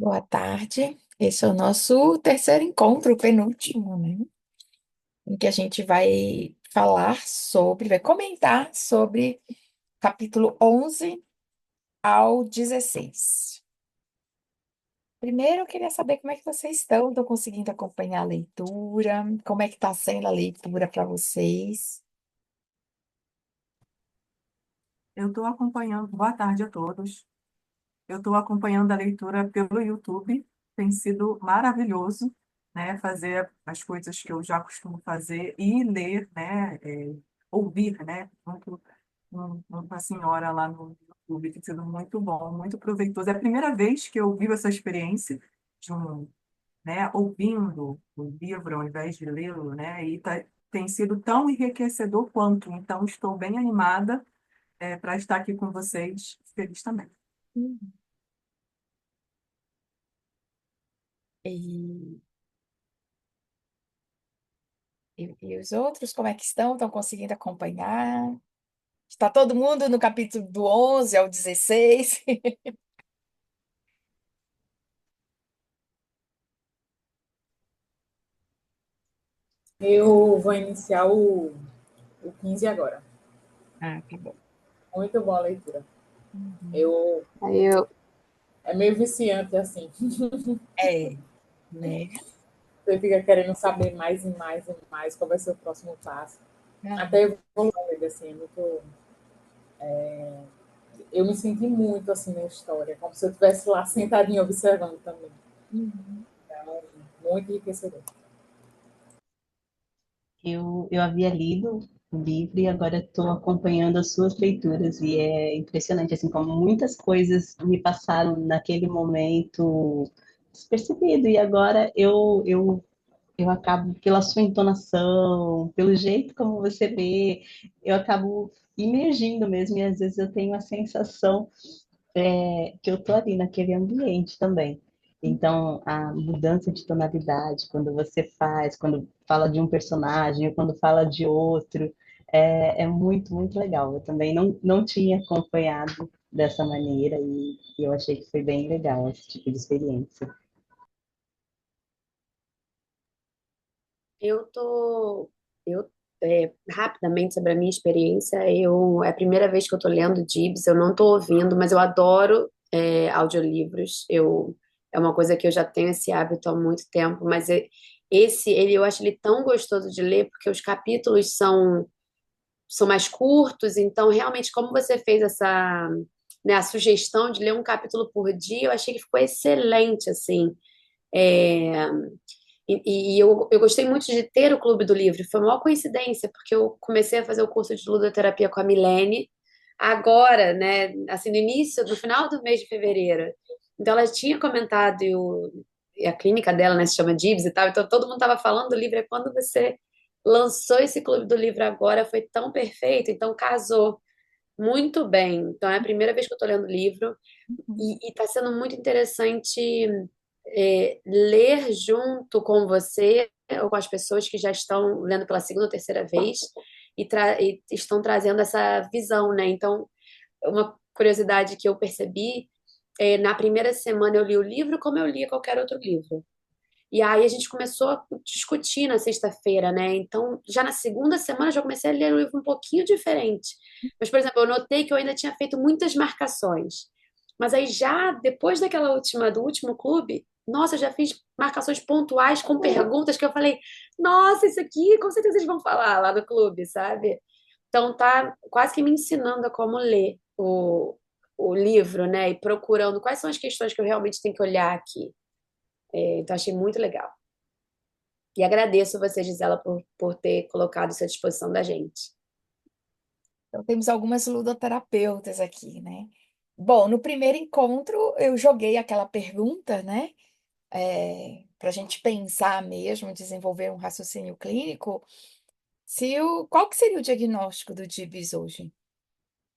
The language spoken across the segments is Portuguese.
Boa tarde. Esse é o nosso terceiro encontro, o penúltimo, né? Em que a gente vai comentar sobre capítulo 11 ao 16. Primeiro, eu queria saber como é que vocês estão. Estão conseguindo acompanhar a leitura? Como é que está sendo a leitura para vocês? Eu estou acompanhando, boa tarde a todos. Eu estou acompanhando a leitura pelo YouTube, tem sido maravilhoso, né? Fazer as coisas que eu já costumo fazer e ler, né? Ouvir, né? Com a senhora lá no YouTube, tem sido muito bom, muito proveitoso. É a primeira vez que eu vivo essa experiência de ouvindo o livro ao invés de lê-lo, né? Tem sido tão enriquecedor quanto. Então, estou bem animada para estar aqui com vocês, feliz também. Uhum. E, e os outros, como é que estão? Estão conseguindo acompanhar? Está todo mundo no capítulo do 11 ao 16? Eu vou iniciar o 15 agora. Ah, tá bom. Muito boa a leitura. Uhum. Eu, Aí eu, é meio viciante, assim. É, né? Você fica querendo saber mais e mais e mais qual vai ser o próximo passo. Aham. Até evoluir, assim, é muito... Eu me senti muito, assim, na história, como se eu estivesse lá sentadinha observando também. Uhum. Então, muito enriquecedor. eu havia lido o livro e agora estou acompanhando as suas leituras e é impressionante, assim, como muitas coisas me passaram naquele momento despercebido e agora eu acabo, pela sua entonação, pelo jeito como você lê, eu acabo imergindo mesmo e às vezes eu tenho a sensação que eu tô ali naquele ambiente também. Então, a mudança de tonalidade, quando você faz, quando fala de um personagem ou quando fala de outro, é muito, muito legal. Eu também não tinha acompanhado dessa maneira e eu achei que foi bem legal esse tipo de experiência. Eu tô, eu rapidamente sobre a minha experiência, é a primeira vez que eu tô lendo Gibbs, eu não tô ouvindo, mas eu adoro audiolivros. É uma coisa que eu já tenho esse hábito há muito tempo, mas eu acho ele tão gostoso de ler porque os capítulos são mais curtos, então realmente como você fez a sugestão de ler um capítulo por dia, eu achei que ficou excelente assim. É, e eu gostei muito de ter o Clube do Livro. Foi uma coincidência, porque eu comecei a fazer o curso de ludoterapia com a Milene agora, né? Assim, no final do mês de fevereiro. Então, ela tinha comentado, e a clínica dela, né, se chama Dibs e tal, então todo mundo estava falando do livro. E quando você lançou esse Clube do Livro agora, foi tão perfeito, então casou muito bem. Então, é a primeira vez que eu estou lendo o livro. Uhum. E está sendo muito interessante ler junto com você ou com as pessoas que já estão lendo pela segunda ou terceira vez e estão trazendo essa visão, né? Então, uma curiosidade que eu percebi, na primeira semana eu li o livro como eu lia qualquer outro livro. E aí a gente começou a discutir na sexta-feira, né? Então, já na segunda semana eu já comecei a ler um livro um pouquinho diferente. Mas, por exemplo, eu notei que eu ainda tinha feito muitas marcações. Mas aí já depois do último clube, nossa, eu já fiz marcações pontuais com perguntas que eu falei, nossa, isso aqui com certeza eles vão falar lá no clube, sabe? Então tá quase que me ensinando a como ler o livro, né? E procurando quais são as questões que eu realmente tenho que olhar aqui. Então achei muito legal. E agradeço você, Gisela, por ter colocado isso à disposição da gente. Então, temos algumas ludoterapeutas aqui, né? Bom, no primeiro encontro, eu joguei aquela pergunta, né? Para a gente pensar mesmo, desenvolver um raciocínio clínico, qual que seria o diagnóstico do DIBS hoje,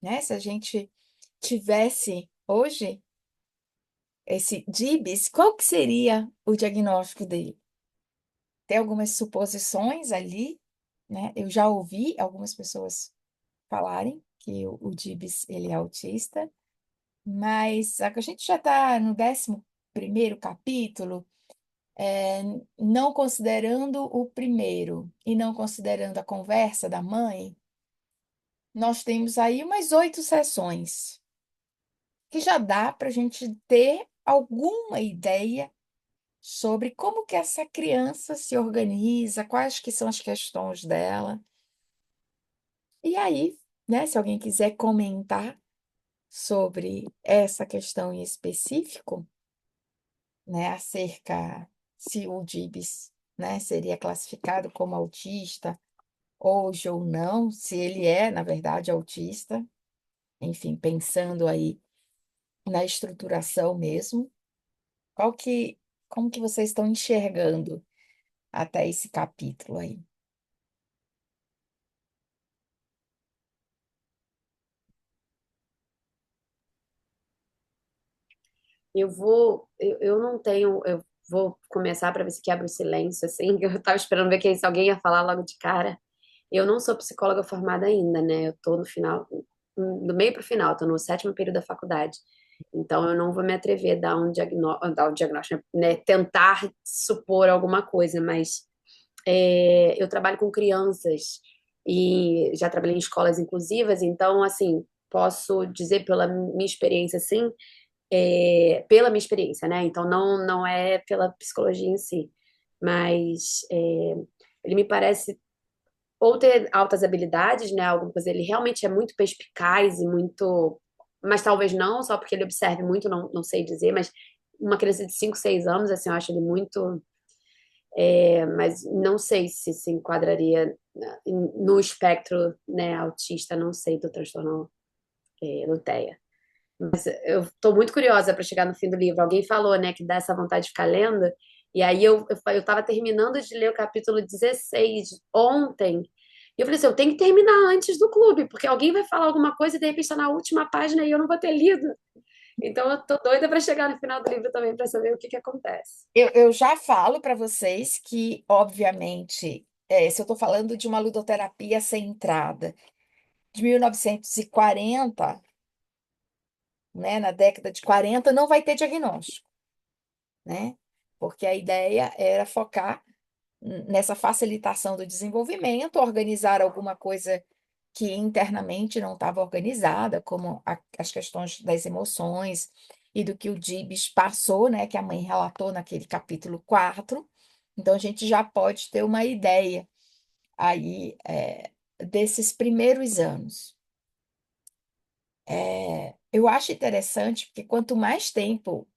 né? Se a gente tivesse hoje esse DIBS, qual que seria o diagnóstico dele? Tem algumas suposições ali, né? Eu já ouvi algumas pessoas falarem que o DIBS ele é autista, mas a gente já está no 10º primeiro capítulo, não considerando o primeiro e não considerando a conversa da mãe, nós temos aí umas 8 sessões, que já dá para a gente ter alguma ideia sobre como que essa criança se organiza, quais que são as questões dela. E aí, né, se alguém quiser comentar sobre essa questão em específico, né, acerca se o Dibs, né, seria classificado como autista hoje ou não, se ele é, na verdade, autista, enfim, pensando aí na estruturação mesmo, qual que, como que vocês estão enxergando até esse capítulo aí? Eu não tenho, eu vou começar para ver se quebra o silêncio, assim, que eu estava esperando ver que se alguém ia falar logo de cara. Eu não sou psicóloga formada ainda, né? Eu tô no final, do meio para o final, tô no 7º período da faculdade. Então, eu não vou me atrever a dar um diagnóstico, né? Tentar supor alguma coisa, mas eu trabalho com crianças e já trabalhei em escolas inclusivas, então, assim, posso dizer pela minha experiência, assim, pela minha experiência, né? Então, não é pela psicologia em si, mas ele me parece ou ter altas habilidades, né? Alguma coisa, ele realmente é muito perspicaz e muito. Mas talvez não, só porque ele observe muito, não sei dizer, mas uma criança de 5, 6 anos, assim, eu acho ele muito. Mas não sei se enquadraria no espectro, né, autista, não sei, do transtorno do TEA. Eu estou muito curiosa para chegar no fim do livro. Alguém falou, né, que dá essa vontade de ficar lendo. E aí eu estava terminando de ler o capítulo 16 ontem. E eu falei assim, eu tenho que terminar antes do clube, porque alguém vai falar alguma coisa e de repente está na última página e eu não vou ter lido. Então eu tô doida para chegar no final do livro também para saber o que acontece. Eu já falo para vocês que, obviamente, se eu estou falando de uma ludoterapia centrada de 1940, né, na década de 40, não vai ter diagnóstico, né? Porque a ideia era focar nessa facilitação do desenvolvimento, organizar alguma coisa que internamente não estava organizada, como as questões das emoções e do que o Dibs passou, né, que a mãe relatou naquele capítulo 4. Então, a gente já pode ter uma ideia aí desses primeiros anos. Eu acho interessante, porque quanto mais tempo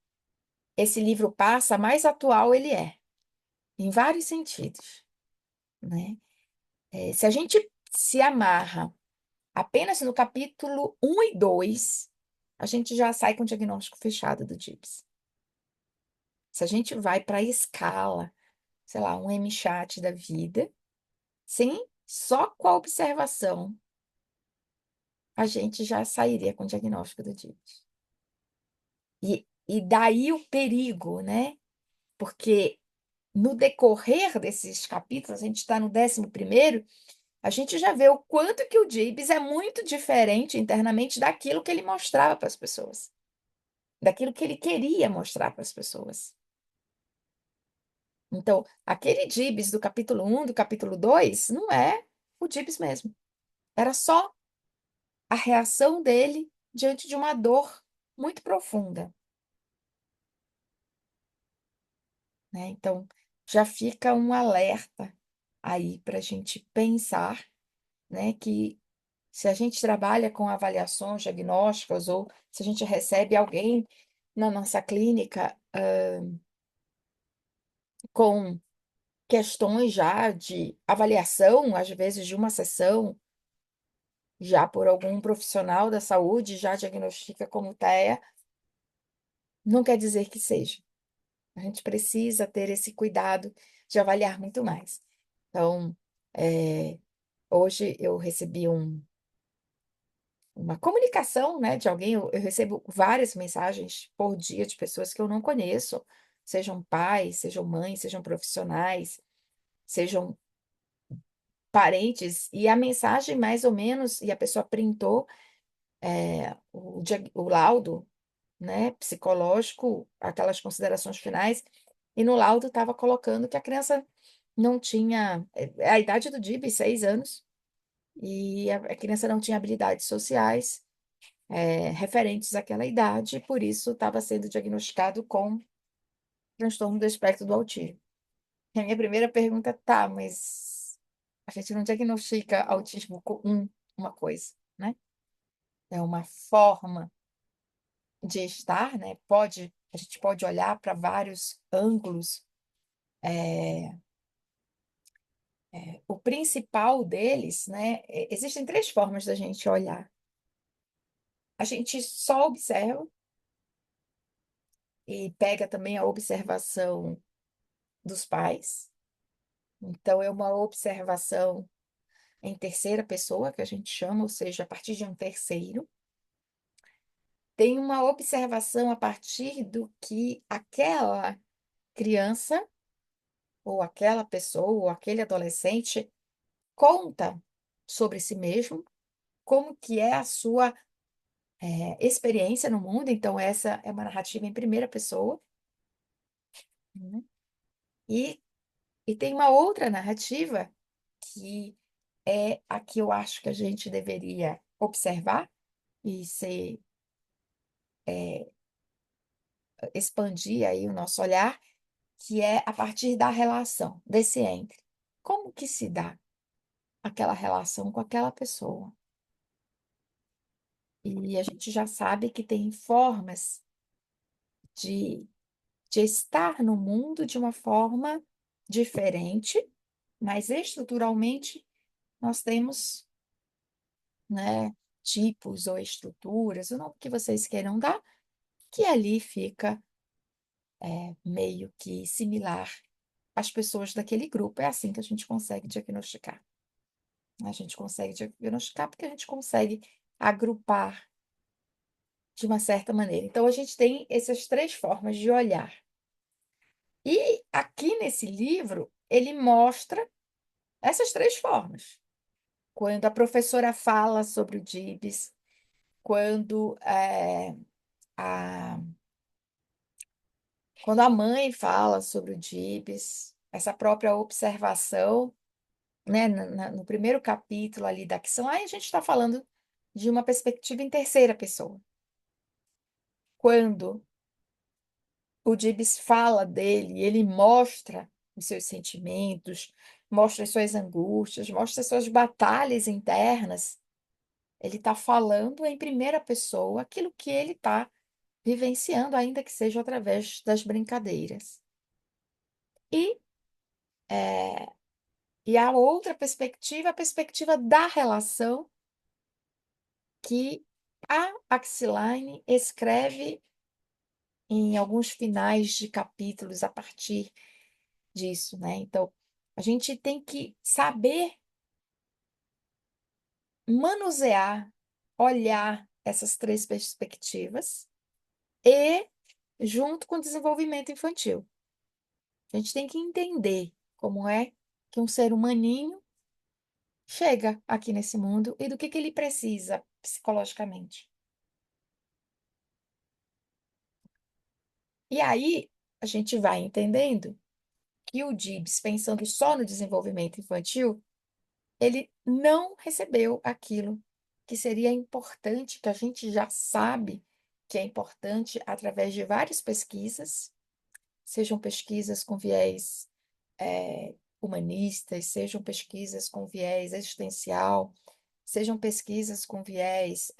esse livro passa, mais atual ele é, em vários sentidos, né? Se a gente se amarra apenas no capítulo 1 e 2, a gente já sai com o diagnóstico fechado do DIPS. Se a gente vai para a escala, sei lá, um MCHAT da vida, sim, só com a observação, a gente já sairia com o diagnóstico do DIPS. E daí o perigo, né? Porque no decorrer desses capítulos, a gente está no 11º, a gente já vê o quanto que o Dibs é muito diferente internamente daquilo que ele mostrava para as pessoas, daquilo que ele queria mostrar para as pessoas. Então, aquele Dibs do capítulo 1, do capítulo 2, não é o Dibs mesmo. Era só a reação dele diante de uma dor muito profunda, né? Então, já fica um alerta aí para a gente pensar, né, que se a gente trabalha com avaliações diagnósticas ou se a gente recebe alguém na nossa clínica com questões já de avaliação, às vezes de uma sessão, já por algum profissional da saúde, já diagnostica como TEA, não quer dizer que seja. A gente precisa ter esse cuidado de avaliar muito mais. Então, hoje eu recebi uma comunicação, né, de alguém, eu recebo várias mensagens por dia de pessoas que eu não conheço, sejam pais, sejam mães, sejam profissionais, sejam parentes, e a mensagem mais ou menos, e a pessoa printou o laudo, né, psicológico, aquelas considerações finais, e no laudo estava colocando que a criança não tinha, a idade do DIB, 6 anos, e a criança não tinha habilidades sociais referentes àquela idade, e por isso estava sendo diagnosticado com transtorno do espectro do autismo. E a minha primeira pergunta, tá, mas a gente não diagnostica autismo com uma coisa, né? É uma forma de estar, né? A gente pode olhar para vários ângulos. O principal deles, né? Existem três formas da gente olhar. A gente só observa e pega também a observação dos pais. Então, é uma observação em terceira pessoa, que a gente chama, ou seja, a partir de um terceiro. Tem uma observação a partir do que aquela criança, ou aquela pessoa, ou aquele adolescente conta sobre si mesmo, como que é a sua experiência no mundo. Então, essa é uma narrativa em primeira pessoa, né? E, e tem uma outra narrativa que é a que eu acho que a gente deveria observar e expandir aí o nosso olhar, que é a partir da relação, desse entre. Como que se dá aquela relação com aquela pessoa? E a gente já sabe que tem formas de, de estar no mundo de uma forma diferente, mas estruturalmente nós temos, né, tipos ou estruturas, o nome que vocês queiram dar, que ali fica meio que similar às pessoas daquele grupo. É assim que a gente consegue diagnosticar. A gente consegue diagnosticar porque a gente consegue agrupar de uma certa maneira. Então, a gente tem essas três formas de olhar. E aqui nesse livro, ele mostra essas três formas. Quando a professora fala sobre o DIBS, quando, a, quando a mãe fala sobre o DIBS, essa própria observação, né, no primeiro capítulo ali da questão, aí a gente está falando de uma perspectiva em terceira pessoa. Quando o Gibbs fala dele, ele mostra os seus sentimentos, mostra as suas angústias, mostra as suas batalhas internas. Ele está falando em primeira pessoa aquilo que ele está vivenciando, ainda que seja através das brincadeiras. E, é, e a outra perspectiva, a perspectiva da relação que a Axeline escreve em alguns finais de capítulos a partir disso, né? Então, a gente tem que saber manusear, olhar essas três perspectivas e junto com o desenvolvimento infantil. A gente tem que entender como é que um ser humaninho chega aqui nesse mundo e do que ele precisa psicologicamente. E aí, a gente vai entendendo que o Gibbs, pensando só no desenvolvimento infantil, ele não recebeu aquilo que seria importante, que a gente já sabe que é importante através de várias pesquisas, sejam pesquisas com viés humanistas, sejam pesquisas com viés existencial, sejam pesquisas com viés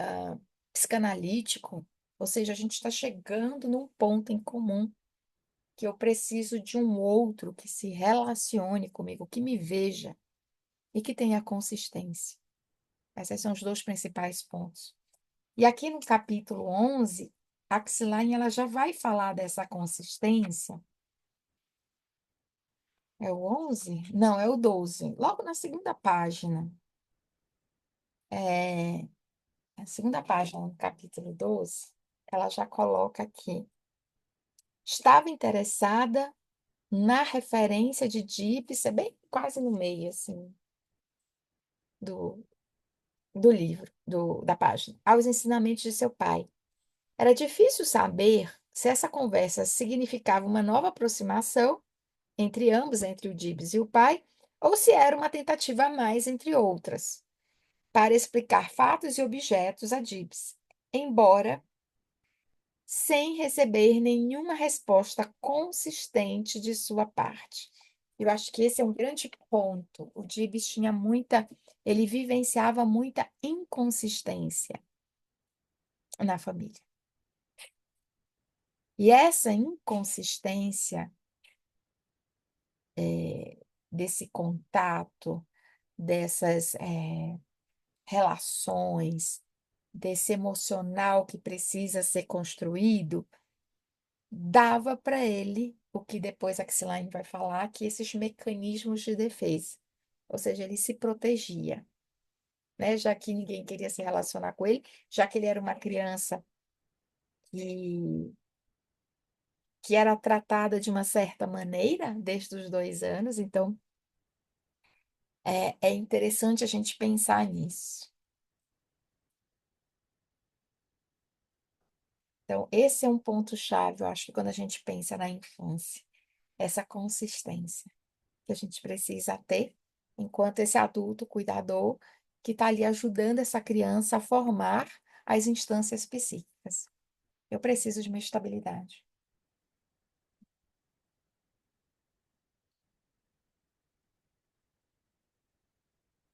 psicanalítico, ou seja, a gente está chegando num ponto em comum que eu preciso de um outro que se relacione comigo, que me veja e que tenha consistência. Esses são os dois principais pontos. E aqui no capítulo 11, a Axeline ela já vai falar dessa consistência. É o 11? Não, é o 12. Logo na segunda página. A segunda página, no capítulo 12, ela já coloca aqui. Estava interessada na referência de Gibbs, é bem quase no meio, assim, do livro, da página, aos ensinamentos de seu pai. Era difícil saber se essa conversa significava uma nova aproximação entre ambos, entre o Gibbs e o pai, ou se era uma tentativa a mais entre outras, para explicar fatos e objetos a Gibbs, embora sem receber nenhuma resposta consistente de sua parte. Eu acho que esse é um grande ponto. O Gibbs tinha muita, ele vivenciava muita inconsistência na família. E essa inconsistência desse contato, dessas relações, desse emocional que precisa ser construído, dava para ele o que depois a Xilane vai falar, que esses mecanismos de defesa. Ou seja, ele se protegia, né? Já que ninguém queria se relacionar com ele, já que ele era uma criança que, que era tratada de uma certa maneira desde os 2 anos, então é interessante a gente pensar nisso. Então, esse é um ponto-chave, eu acho, que quando a gente pensa na infância, essa consistência que a gente precisa ter enquanto esse adulto cuidador que está ali ajudando essa criança a formar as instâncias psíquicas. Eu preciso de uma estabilidade.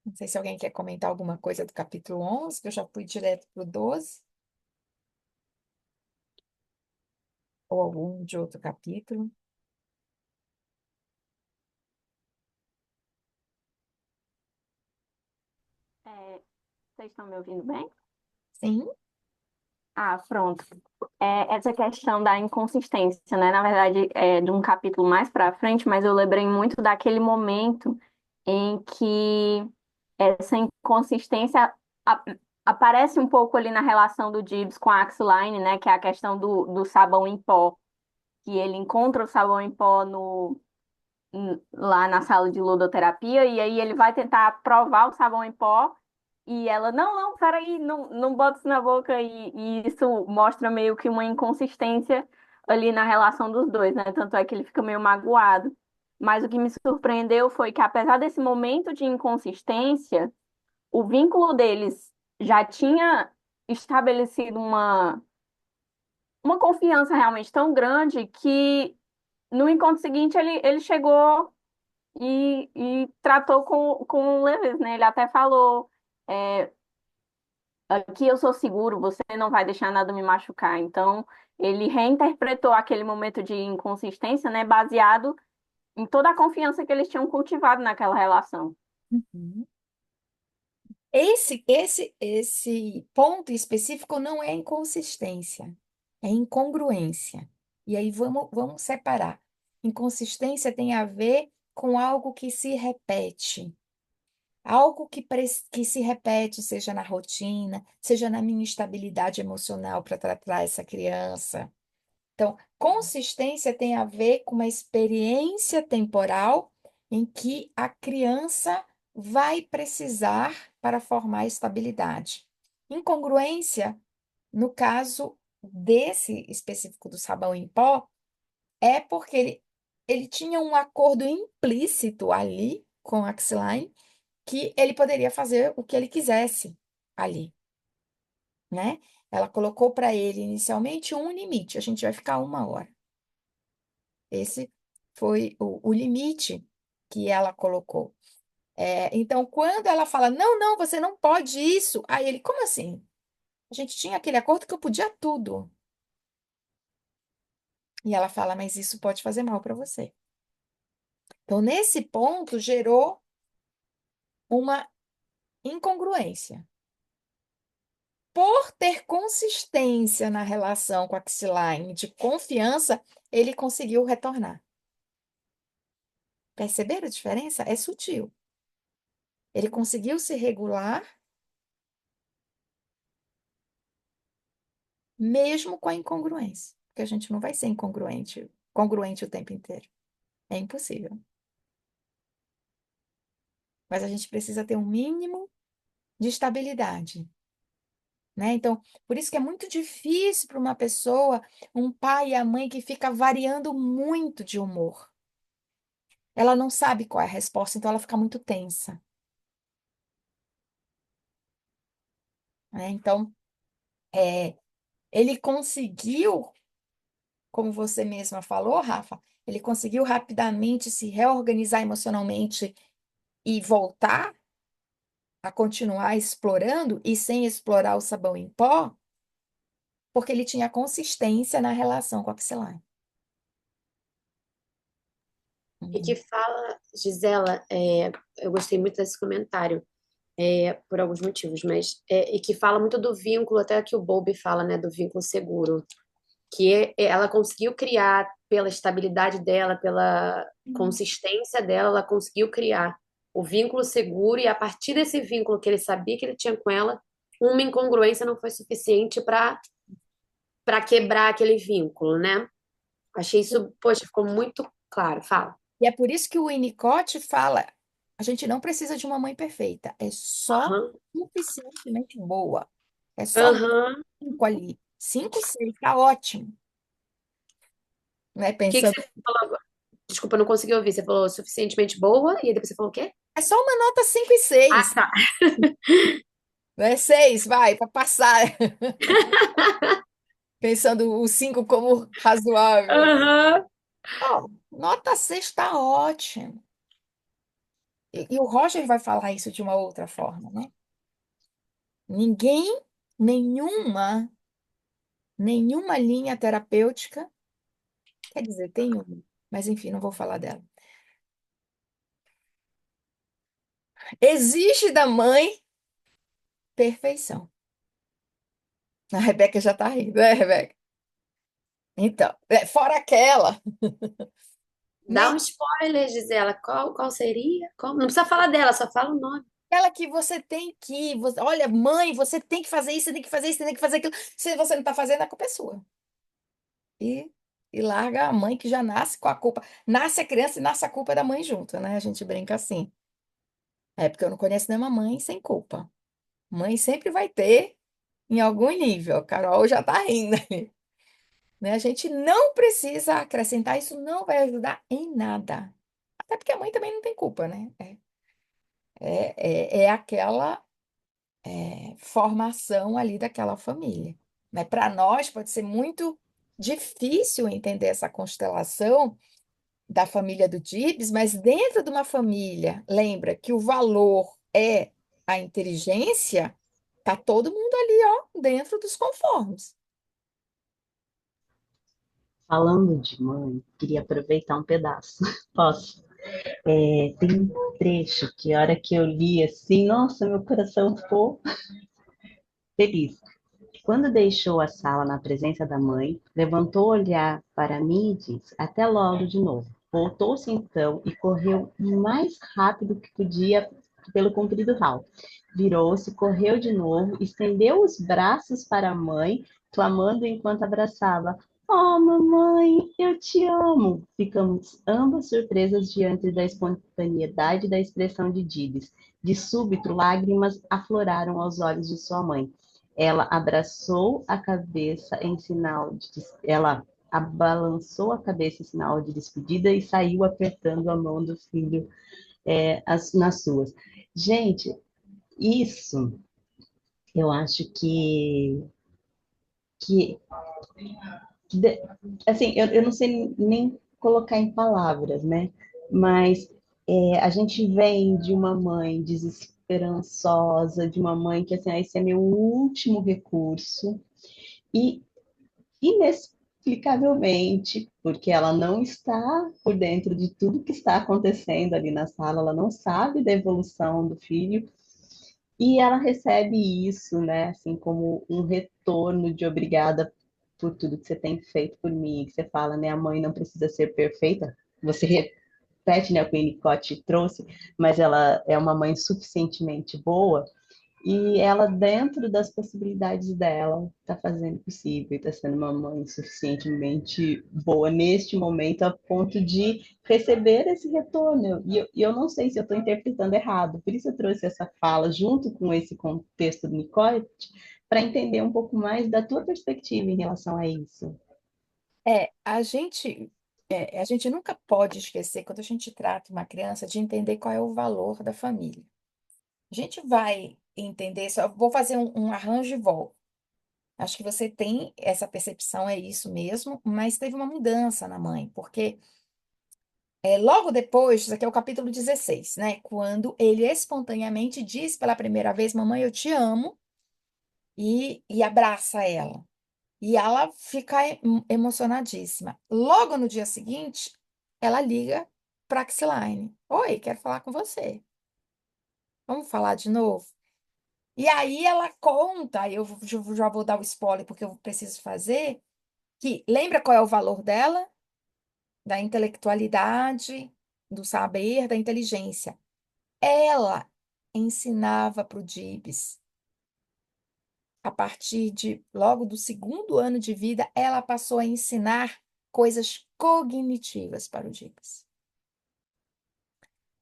Não sei se alguém quer comentar alguma coisa do capítulo 11, que eu já fui direto para o 12, ou algum de outro capítulo. Vocês estão me ouvindo bem? Sim? Ah, pronto. Essa questão da inconsistência, né? Na verdade, é de um capítulo mais para frente, mas eu lembrei muito daquele momento em que essa inconsistência a- aparece um pouco ali na relação do Gibbs com a Axeline, né? Que é a questão do sabão em pó, que ele encontra o sabão em pó lá na sala de ludoterapia, e aí ele vai tentar provar o sabão em pó, e ela, não, não, peraí, não, não bota isso na boca, e isso mostra meio que uma inconsistência ali na relação dos dois, né? Tanto é que ele fica meio magoado. Mas o que me surpreendeu foi que, apesar desse momento de inconsistência, o vínculo deles já tinha estabelecido uma confiança realmente tão grande que no encontro seguinte ele chegou e tratou com leveza, né? Ele até falou, é, aqui eu sou seguro, você não vai deixar nada me machucar. Então, ele reinterpretou aquele momento de inconsistência, né? Baseado em toda a confiança que eles tinham cultivado naquela relação. Uhum. Esse ponto específico não é inconsistência, é incongruência. E aí vamos separar. Inconsistência tem a ver com algo que se repete. Algo que se repete, seja na rotina, seja na minha estabilidade emocional para tratar essa criança. Então, consistência tem a ver com uma experiência temporal em que a criança vai precisar para formar estabilidade. Incongruência, no caso desse específico do sabão em pó, é porque ele tinha um acordo implícito ali com a Axeline que ele poderia fazer o que ele quisesse ali, né? Ela colocou para ele inicialmente um limite, a gente vai ficar 1 hora. Esse foi o limite que ela colocou. Então, quando ela fala, não, não, você não pode isso, aí ele, como assim? A gente tinha aquele acordo que eu podia tudo. E ela fala, mas isso pode fazer mal para você. Então, nesse ponto, gerou uma incongruência. Por ter consistência na relação com a Xline, de confiança, ele conseguiu retornar. Perceberam a diferença? É sutil. Ele conseguiu se regular mesmo com a incongruência, porque a gente não vai ser congruente o tempo inteiro. É impossível. Mas a gente precisa ter um mínimo de estabilidade, né? Então, por isso que é muito difícil para uma pessoa, um pai e a mãe que fica variando muito de humor. Ela não sabe qual é a resposta, então ela fica muito tensa, né? Então, é, ele conseguiu, como você mesma falou, Rafa, ele conseguiu rapidamente se reorganizar emocionalmente e voltar a continuar explorando e sem explorar o sabão em pó, porque ele tinha consistência na relação com a Axelar. E que fala, Gisela, eu gostei muito desse comentário, por alguns motivos, mas e que fala muito do vínculo, até que o Bowlby fala, né, do vínculo seguro, que ela conseguiu criar pela estabilidade dela, pela consistência dela, ela conseguiu criar o vínculo seguro e a partir desse vínculo que ele sabia que ele tinha com ela, uma incongruência não foi suficiente para quebrar aquele vínculo, né? Achei isso, poxa, ficou muito claro. Fala. E é por isso que o Winnicott fala: a gente não precisa de uma mãe perfeita, é só Aham, suficientemente boa. É só aham. O cinco ali. Cinco, seis, tá ótimo. Né? que que Pensando, você falou agora? Desculpa, não consegui ouvir. Você falou suficientemente boa e aí depois você falou o quê? é só uma nota 5 e Ah, 6, tá. né? 6, vai, para passar. Pensando o 5 como razoável. Aham. Ó, nota 6 está ótimo. E o Roger vai falar isso de uma outra forma, né? Ninguém, nenhuma, nenhuma linha terapêutica, quer dizer, tem uma, mas enfim, não vou falar dela. Exige da mãe perfeição. A Rebeca já tá rindo, né, Rebeca? Então, fora aquela, Dá nem um spoiler, Gisela. Qual seria? Não precisa falar dela, só fala o nome. aquela que você tem que, olha, mãe, você tem que fazer isso, você tem que fazer isso, você tem que fazer aquilo. Se você não está fazendo, a culpa é sua. E, e larga a mãe que já nasce com a culpa. Nasce a criança e nasce a culpa da mãe junto, né? A gente brinca assim. É porque eu não conheço nenhuma mãe sem culpa. Mãe sempre vai ter em algum nível. A Carol já tá rindo ali. Né? A gente não precisa acrescentar, isso não vai ajudar em nada. Até porque a mãe também não tem culpa, né? É aquela formação ali daquela família. Mas para nós pode ser muito difícil entender essa constelação da família do Gibbs, mas dentro de uma família, lembra que o valor é a inteligência, tá todo mundo ali, ó, dentro dos conformes. Falando de mãe, queria aproveitar um pedaço. Posso? Tem um trecho que a hora que eu li assim, nossa, meu coração ficou feliz. Quando deixou a sala na presença da mãe, levantou o olhar para mim e disse: Até logo de novo. Voltou-se então e correu o mais rápido que podia pelo comprido hall. Virou-se, correu de novo, estendeu os braços para a mãe, clamando enquanto abraçava: Oh, mamãe, eu te amo! Ficamos ambas surpresas diante da espontaneidade da expressão de Dibs. De súbito, lágrimas afloraram aos olhos de sua mãe. Ela abraçou a cabeça em sinal de ela abalançou a cabeça em sinal de despedida e saiu apertando a mão do filho nas suas. Gente, isso eu acho que de- assim, eu não sei nem colocar em palavras, né? Mas a gente vem de uma mãe desesperançosa, de uma mãe que assim, esse é meu último recurso, e inexplicavelmente, porque ela não está por dentro de tudo que está acontecendo ali na sala, ela não sabe da evolução do filho, e ela recebe isso, né, assim, como um retorno de obrigada por tudo que você tem feito por mim, que você fala, né, a mãe não precisa ser perfeita, você repete, né, o que o Winnicott trouxe, mas ela é uma mãe suficientemente boa, E ela, dentro das possibilidades dela, está fazendo o possível, está sendo uma mãe suficientemente boa neste momento, a ponto de receber esse retorno. E eu não sei se eu estou interpretando errado, por isso eu trouxe essa fala junto com esse contexto do Nicole, para entender um pouco mais da tua perspectiva em relação a isso. A gente nunca pode esquecer, quando a gente trata uma criança, de entender qual é o valor da família. A gente vai entender, só vou fazer um arranjo e volto. Acho que você tem essa percepção, é isso mesmo, mas teve uma mudança na mãe, porque logo depois, isso aqui é o capítulo 16, né? Quando ele espontaneamente diz pela primeira vez, mamãe, eu te amo, e abraça ela. E ela fica emocionadíssima. Logo no dia seguinte, ela liga para a Xilaine. Oi, quero falar com você. Vamos falar de novo? E aí ela conta, já vou dar o spoiler porque eu preciso fazer, que lembra qual é o valor dela? Da intelectualidade, do saber, da inteligência. Ela ensinava para o Gibbs, a partir de logo do segundo ano de vida, ela passou a ensinar coisas cognitivas para o Gibbs.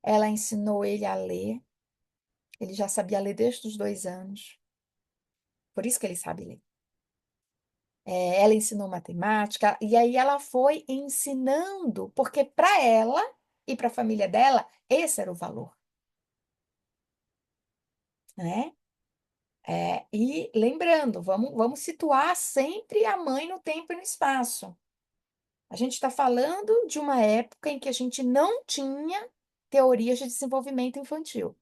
Ela ensinou ele a ler, ele já sabia ler desde os 2 anos, por isso que ele sabe ler. Ela ensinou matemática, e aí ela foi ensinando, porque para ela e para a família dela, esse era o valor, né? E lembrando, vamos situar sempre a mãe no tempo e no espaço. A gente está falando de uma época em que a gente não tinha teorias de desenvolvimento infantil.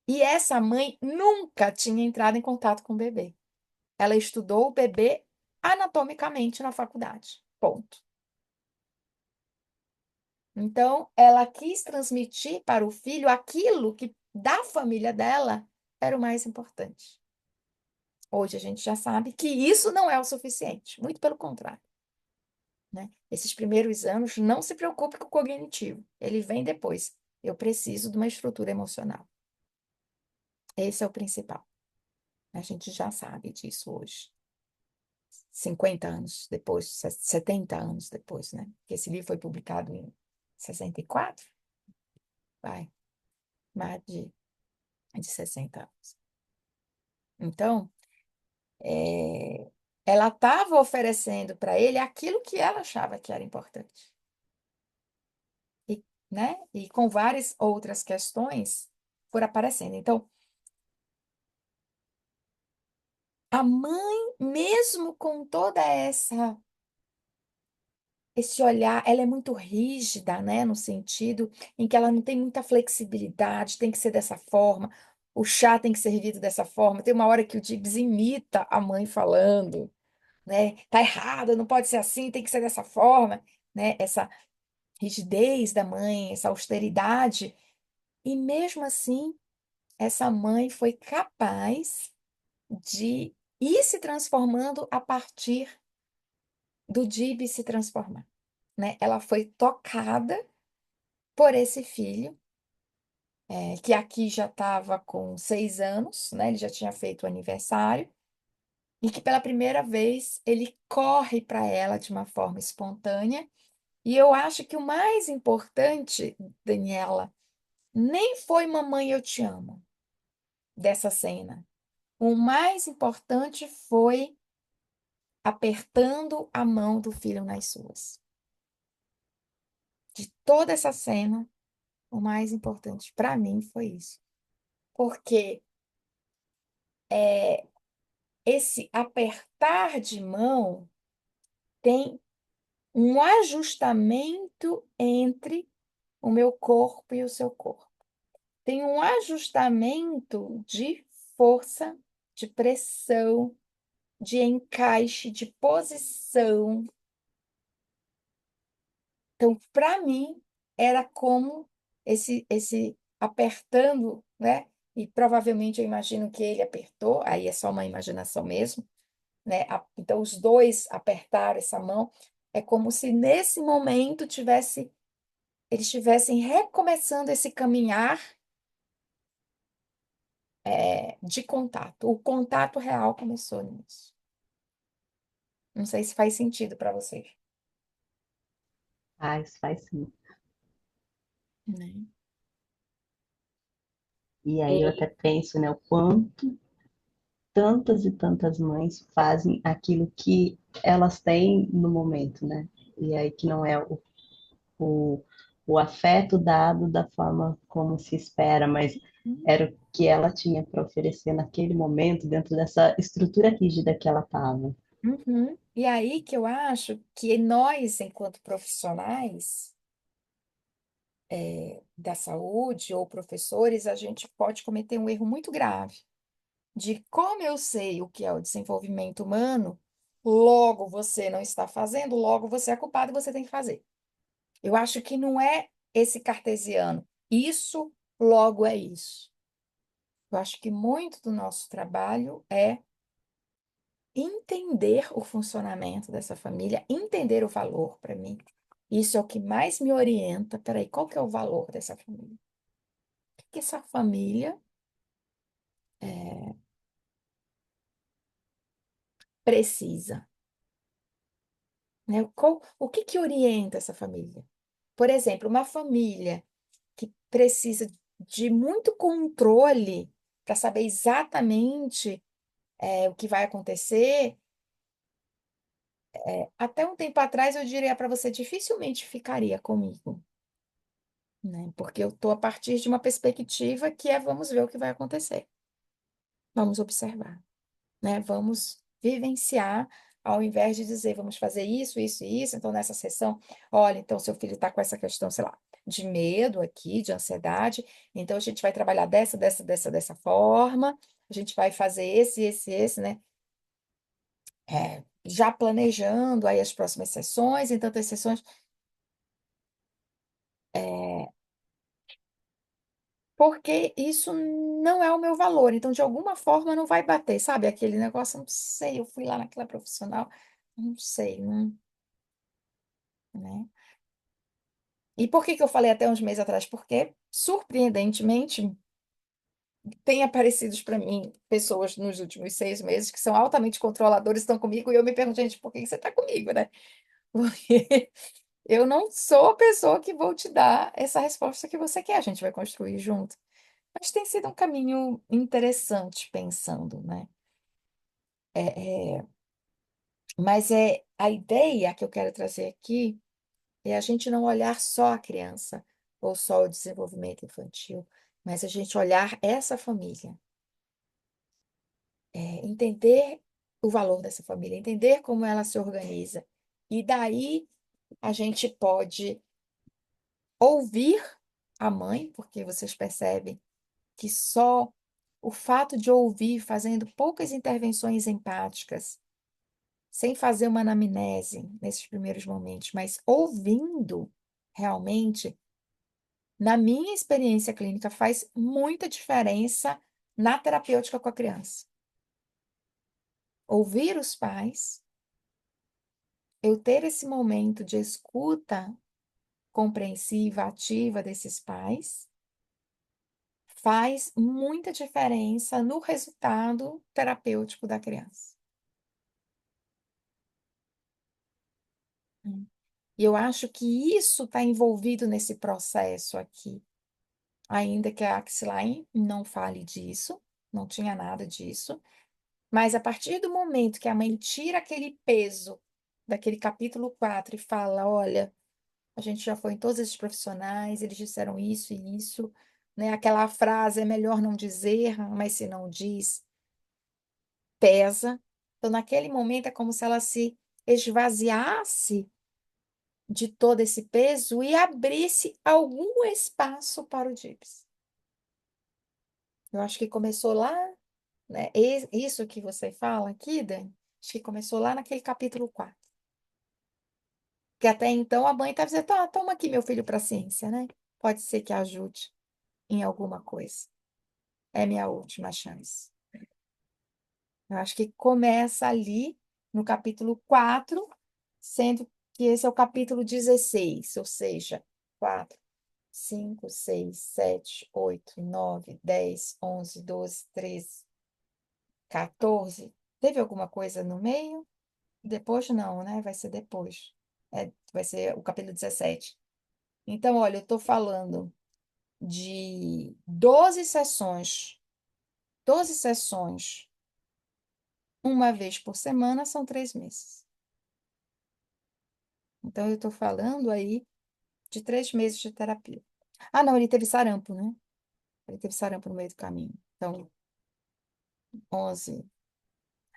E essa mãe nunca tinha entrado em contato com o bebê. Ela estudou o bebê anatomicamente na faculdade. Ponto. Então, ela quis transmitir para o filho aquilo que da família dela era o mais importante. Hoje a gente já sabe que isso não é o suficiente, muito pelo contrário, né? Esses primeiros anos, não se preocupe com o cognitivo, ele vem depois. Eu preciso de uma estrutura emocional. Esse é o principal. A gente já sabe disso hoje. 50 anos depois, 70 anos depois, né? Porque esse livro foi publicado em 64, vai, mais de 60 anos. Então, ela estava oferecendo para ele aquilo que ela achava que era importante. E, né? E com várias outras questões foram aparecendo. Então, a mãe, mesmo com toda esse olhar, ela é muito rígida, né, no sentido em que ela não tem muita flexibilidade, tem que ser dessa forma, o chá tem que ser servido dessa forma. Tem uma hora que o Gibbs imita a mãe falando, né? Tá errado, não pode ser assim, tem que ser dessa forma, né? Essa rigidez da mãe, essa austeridade. E mesmo assim, essa mãe foi capaz de ir se transformando a partir do Gibbs se transformar, né? Ela foi tocada por esse filho, que aqui já estava com 6 anos, né? Ele já tinha feito o aniversário, e que pela primeira vez ele corre para ela de uma forma espontânea. E eu acho que o mais importante, Daniela, nem foi Mamãe, eu te amo, dessa cena. O mais importante foi apertando a mão do filho nas suas. De toda essa cena, o mais importante para mim foi isso. Porque esse apertar de mão tem um ajustamento entre o meu corpo e o seu corpo. Tem um ajustamento de força, de pressão, de encaixe, de posição. Então, para mim, era como esse apertando, né? E provavelmente eu imagino que ele apertou, aí é só uma imaginação mesmo, né? Então, os dois apertaram essa mão. É como se nesse momento eles estivessem recomeçando esse caminhar de contato. O contato real começou nisso. Não sei se faz sentido para vocês, Faz sim. né? E aí eu É, até penso, né, o quanto tantas e tantas mães fazem aquilo que elas têm no momento, né? E aí que não é o, o afeto dado da forma como se espera, mas era o que ela tinha para oferecer naquele momento, dentro dessa estrutura rígida que ela estava. Uhum. E aí que eu acho que nós, enquanto profissionais da saúde ou professores, a gente pode cometer um erro muito grave de como eu sei o que é o desenvolvimento humano, logo você não está fazendo, logo você é culpado e você tem que fazer. Eu acho que não é esse cartesiano. Isso, logo é isso. Eu acho que muito do nosso trabalho é entender o funcionamento dessa família, entender o valor para mim. Isso é o que mais me orienta. Peraí, qual que é o valor dessa família? O que que essa família precisa, né? O que que orienta essa família? Por exemplo, uma família que precisa de muito controle para saber exatamente o que vai acontecer, até um tempo atrás eu diria para você, dificilmente ficaria comigo, né? Porque eu estou a partir de uma perspectiva que é vamos ver o que vai acontecer, vamos observar, né? Vamos vivenciar, ao invés de dizer vamos fazer isso, isso e isso. Então, nessa sessão, olha, então seu filho está com essa questão, sei lá, de medo aqui, de ansiedade. Então, a gente vai trabalhar dessa forma, a gente vai fazer esse, né? Já planejando aí as próximas sessões, em tantas sessões. Porque isso não é o meu valor. Então, de alguma forma, não vai bater, sabe? Aquele negócio, não sei, eu fui lá naquela profissional, não sei, não, né? E por que que eu falei até uns meses atrás? Porque, surpreendentemente, tem aparecido para mim pessoas nos últimos 6 meses que são altamente controladoras, estão comigo, e eu me pergunto, gente, por que que você está comigo, né? Porque eu não sou a pessoa que vou te dar essa resposta que você quer, a gente vai construir junto. Mas tem sido um caminho interessante pensando, né? É, é, mas a ideia que eu quero trazer aqui é a gente não olhar só a criança ou só o desenvolvimento infantil, mas a gente olhar essa família, entender o valor dessa família, entender como ela se organiza. E daí a gente pode ouvir a mãe, porque vocês percebem que só o fato de ouvir, fazendo poucas intervenções empáticas, sem fazer uma anamnese nesses primeiros momentos, mas ouvindo realmente, na minha experiência clínica, faz muita diferença na terapêutica com a criança. Ouvir os pais, eu ter esse momento de escuta compreensiva, ativa desses pais, faz muita diferença no resultado terapêutico da criança. E eu acho que isso está envolvido nesse processo aqui. Ainda que a Axeline não fale disso, não tinha nada disso, mas a partir do momento que a mãe tira aquele peso daquele capítulo 4 e fala, olha, a gente já foi em todos esses profissionais, eles disseram isso e isso, né? Aquela frase é melhor não dizer, mas se não diz, pesa. Então, naquele momento é como se ela se esvaziasse de todo esse peso e abrisse algum espaço para o DIPS. Eu acho que começou lá, né? Isso que você fala aqui, Dani, acho que começou lá naquele capítulo 4. Que até então a mãe estava dizendo, toma aqui meu filho para a ciência, né? Pode ser que ajude em alguma coisa. É minha última chance. Eu acho que começa ali no capítulo 4, sendo que esse é o capítulo 16, ou seja, 4. 5, 6, 7, 8, 9, 10, 11, 12, 13, 14. Teve alguma coisa no meio? Depois não, né? Vai ser depois. Vai ser o capítulo 17. Então, olha, eu estou falando de 12 sessões. 12 sessões, uma vez por semana, são 3 meses. Então, eu estou falando aí de 3 meses de terapia. Ah, não, ele teve sarampo, né? Ele teve sarampo no meio do caminho. Então, 11.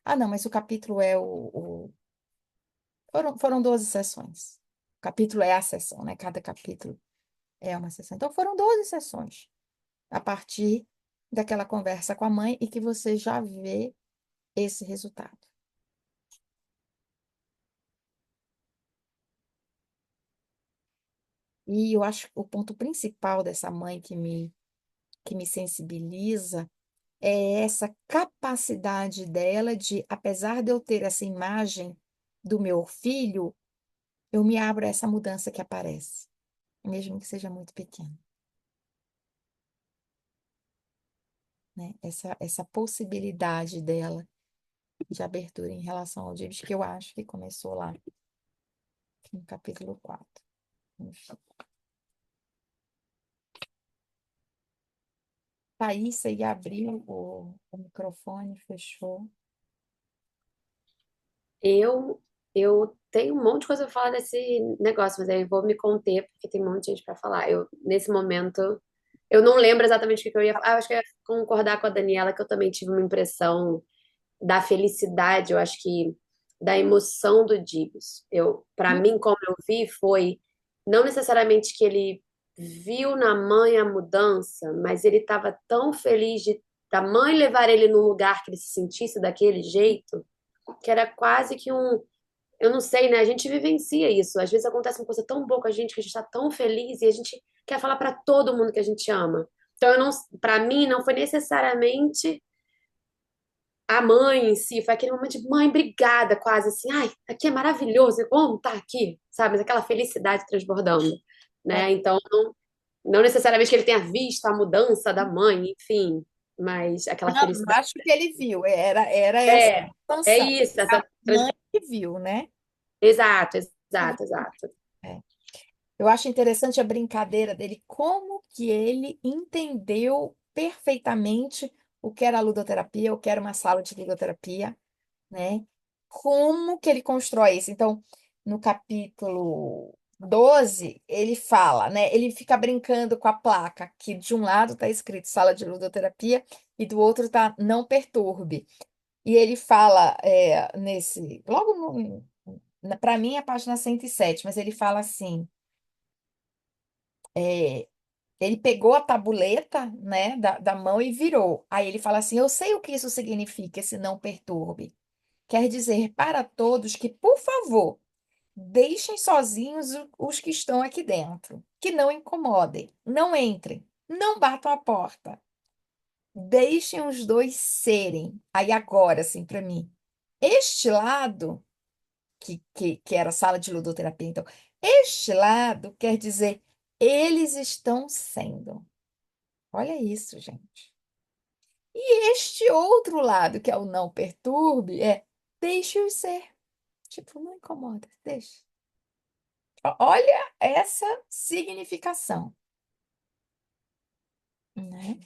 Ah, não, mas o capítulo é Foram 12 sessões. O capítulo é a sessão, né? Cada capítulo é uma sessão. Então, foram 12 sessões. A partir daquela conversa com a mãe e que você já vê esse resultado. E eu acho que o ponto principal dessa mãe que me sensibiliza é essa capacidade dela de, apesar de eu ter essa imagem do meu filho, eu me abro a essa mudança que aparece, mesmo que seja muito pequena, né? Essa possibilidade dela de abertura em relação ao James, que eu acho que começou lá no capítulo 4. Enfim. Thaís, você ia abrir o microfone, fechou. Eu tenho um monte de coisa para falar desse negócio, mas aí eu vou me conter, porque tem um monte de gente para falar. Nesse momento, eu não lembro exatamente o que eu ia falar. Eu acho que eu ia concordar com a Daniela, que eu também tive uma impressão da felicidade, eu acho que da emoção do Dives. Para mim, como eu vi, foi não necessariamente que ele viu na mãe a mudança, mas ele estava tão feliz da mãe levar ele num lugar que ele se sentisse daquele jeito, que era quase que eu não sei, né? A gente vivencia isso. Às vezes acontece uma coisa tão boa com a gente que a gente está tão feliz e a gente quer falar para todo mundo que a gente ama. Então, para mim, não foi necessariamente a mãe em si, foi aquele momento de mãe, obrigada, quase assim, ai, aqui é maravilhoso, eu amo estar aqui, sabe? Mas aquela felicidade transbordando, É, né? Então, não necessariamente que ele tenha visto a mudança da mãe, enfim, mas aquela não, não felicidade. acho que ele viu, era essa É, é expansão. isso, A mãe que viu, né? exato, exato, exato. É. Eu acho interessante a brincadeira dele, como que ele entendeu perfeitamente o que era ludoterapia, o que era uma sala de ludoterapia, né? Como que ele constrói isso? Então, no capítulo 12 ele fala, né? Ele fica brincando com a placa, que de um lado está escrito sala de ludoterapia e do outro está não perturbe. E ele fala logo para mim é a página 107, mas ele fala assim, é, ele pegou a tabuleta, né, da mão e virou. Aí ele fala assim, eu sei o que isso significa, esse não perturbe. Quer dizer para todos que, por favor, deixem sozinhos os que estão aqui dentro, que não incomodem, não entrem, não batam a porta. Deixem os dois serem. Aí agora, assim, para mim, este lado, que era a sala de ludoterapia, então, este lado quer dizer, eles estão sendo. Olha isso, gente. E este outro lado, que é o não perturbe, deixe-os ser. Tipo, não incomoda, deixa. Olha essa significação, né?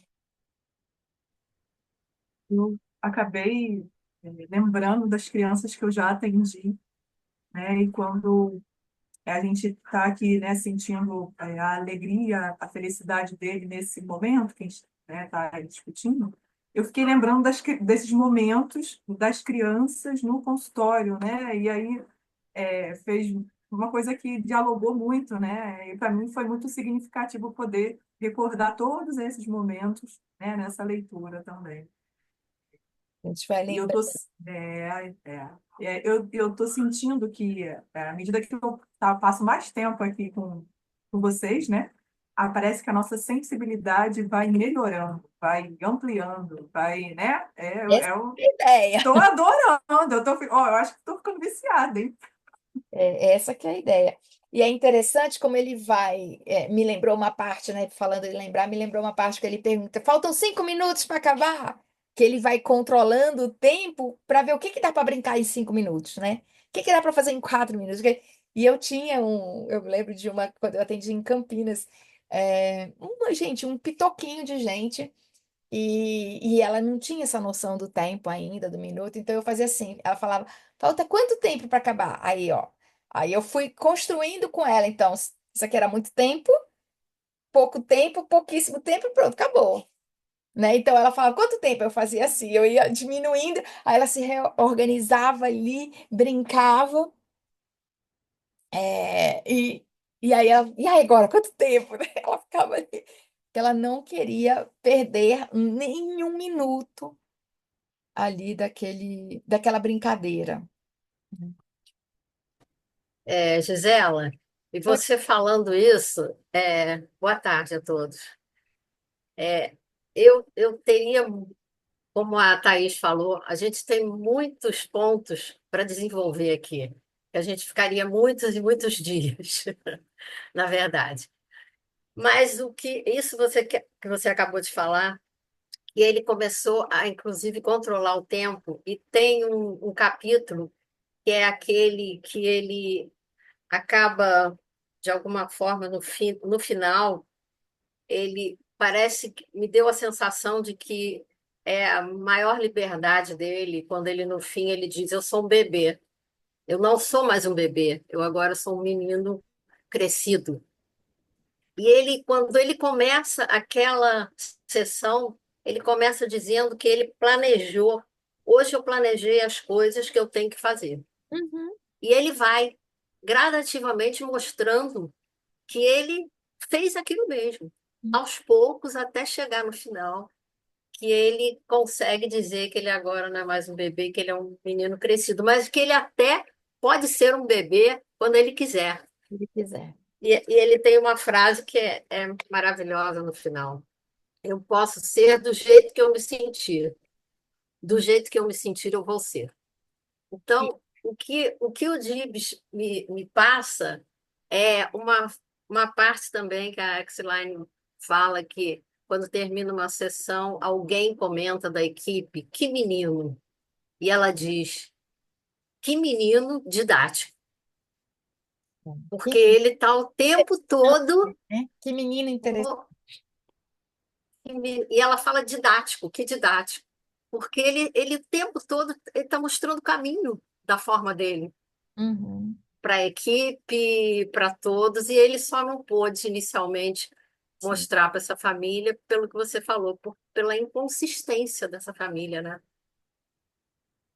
Eu acabei lembrando das crianças que eu já atendi, né? E quando a gente está aqui, né, sentindo a alegria, a felicidade dele nesse momento que a gente está discutindo, eu fiquei lembrando desses momentos das crianças no consultório, né? E aí fez uma coisa que dialogou muito, né? E para mim foi muito significativo poder recordar todos esses momentos, né, nessa leitura também. A gente vai E eu lembrar. tô, eu tô sentindo que, à medida que eu passo mais tempo aqui com vocês, né, parece que a nossa sensibilidade vai melhorando, vai ampliando, vai, né? Essa é a ideia. Tô adorando, ó, eu acho que estou ficando viciada, hein? É essa que é a ideia. E é interessante como ele vai. Me lembrou uma parte, né? Falando de lembrar, me lembrou uma parte que ele pergunta: faltam 5 minutos para acabar? Que ele vai controlando o tempo para ver o que que dá para brincar em 5 minutos, né? O que que dá para fazer em 4 minutos? E eu tinha um. Eu lembro de uma. Quando eu atendi em Campinas, um pitoquinho de gente. E ela não tinha essa noção do tempo ainda, do minuto, então eu fazia assim, ela falava, falta quanto tempo para acabar? Aí, ó, aí eu fui construindo com ela, então, isso aqui era muito tempo, pouquíssimo tempo, e pronto, acabou, né? Então ela falava, quanto tempo? Eu fazia assim, eu ia diminuindo, aí ela se reorganizava ali, brincava, e aí e aí agora, quanto tempo? Né? Ela ficava ali, porque ela não queria perder nenhum minuto ali daquela brincadeira. Gisela, e Oi. você falando isso, boa tarde a todos. Eu teria, como a Thaís falou, a gente tem muitos pontos para desenvolver aqui. A gente ficaria muitos e muitos dias, na verdade. Mas isso que você acabou de falar, e ele começou a, inclusive, controlar o tempo, e tem um capítulo que é aquele que ele acaba, de alguma forma, no final, ele parece que me deu a sensação de que é a maior liberdade dele, quando ele, no fim, ele diz: Eu sou um bebê. Eu não sou mais um bebê, eu agora sou um menino crescido. E ele, quando ele começa aquela sessão, ele começa dizendo que ele planejou. Hoje eu planejei as coisas que eu tenho que fazer. Uhum. E ele vai gradativamente mostrando que ele fez aquilo mesmo, aos poucos, até chegar no final, que ele consegue dizer que ele agora não é mais um bebê, que ele é um menino crescido, mas que ele até pode ser um bebê quando ele quiser. Se ele quiser. E ele tem uma frase que é maravilhosa no final. Eu posso ser do jeito que eu me sentir. Do jeito que eu me sentir, eu vou ser. Então, o que o Dibs me passa é uma parte também que a Xline fala que, quando termina uma sessão, alguém comenta da equipe, que menino. E ela diz, que menino didático. Que Porque ele está o tempo todo. interessante, né? Que menino interessante. E ela fala didático, que didático. Porque ele o tempo todo está mostrando o caminho da forma dele Uhum. para a equipe, para todos, e ele só não pôde inicialmente Sim. mostrar para essa família, pelo que você falou, pela inconsistência dessa família, né?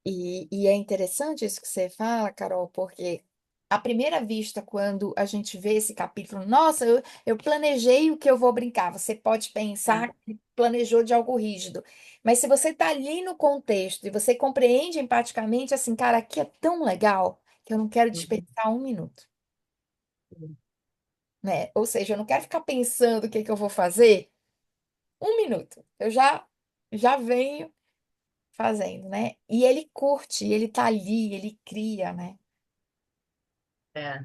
E é interessante isso que você fala, Carol, porque à primeira vista, quando a gente vê esse capítulo, nossa, eu planejei o que eu vou brincar. Você pode pensar que planejou de algo rígido, mas se você está ali no contexto e você compreende empaticamente, assim, cara, aqui é tão legal que eu não quero Uhum. desperdiçar um minuto, né? Ou seja, eu não quero ficar pensando o que que eu vou fazer 1 minuto. Eu já venho fazendo, né? E ele curte, ele tá ali, ele cria, né? É.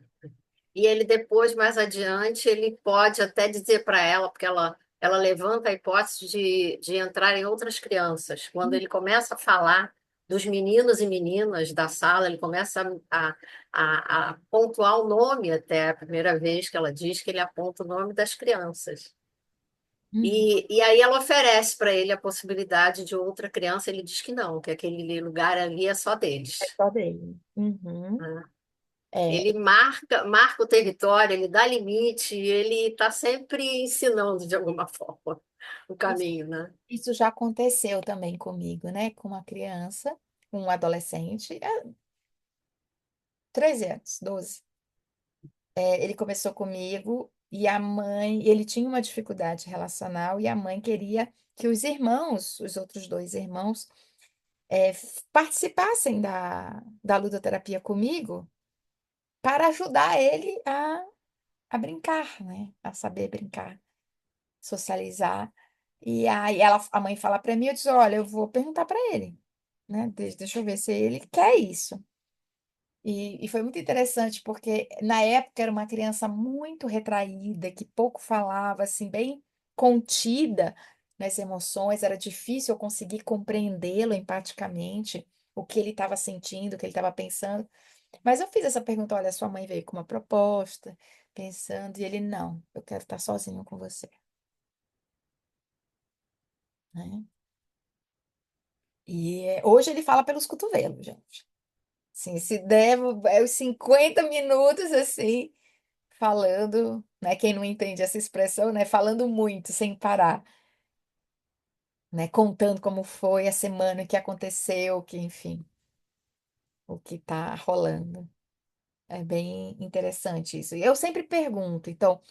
E ele depois, mais adiante, ele pode até dizer para ela, porque ela levanta a hipótese de entrar em outras crianças. Quando ele começa a falar dos meninos e meninas da sala, ele começa a pontuar o nome, até a primeira vez que ela diz que ele aponta o nome das crianças. Uhum. E aí ela oferece para ele a possibilidade de outra criança, ele diz que não, que aquele lugar ali é só É deles. só dele. Uhum. Né? É, Ele marca o território, ele dá limite, ele está sempre ensinando de alguma forma o isso, caminho, né? isso já aconteceu também comigo, né? Com uma criança, um adolescente, 13 anos, 12. Ele começou comigo e a mãe, ele tinha uma dificuldade relacional e a mãe queria que os irmãos, os outros dois irmãos, participassem da ludoterapia comigo para ajudar ele a brincar, né? A saber brincar, socializar. E aí a mãe fala para mim, eu disse, olha, eu vou perguntar para ele, né? Deixa eu ver se ele quer isso. E foi muito interessante, porque na época era uma criança muito retraída, que pouco falava, assim, bem contida nas emoções, era difícil eu conseguir compreendê-lo empaticamente, o que ele estava sentindo, o que ele estava pensando. Mas eu fiz essa pergunta: olha, sua mãe veio com uma proposta, pensando, e ele, não, eu quero estar sozinho com você, né? E hoje ele fala pelos cotovelos, gente. Sim, se der, é os 50 minutos assim, falando, né? Quem não entende essa expressão, né? Falando muito, sem parar, né? Contando como foi a semana, o que aconteceu, que, enfim, o que tá rolando. É bem interessante isso. E eu sempre pergunto, então,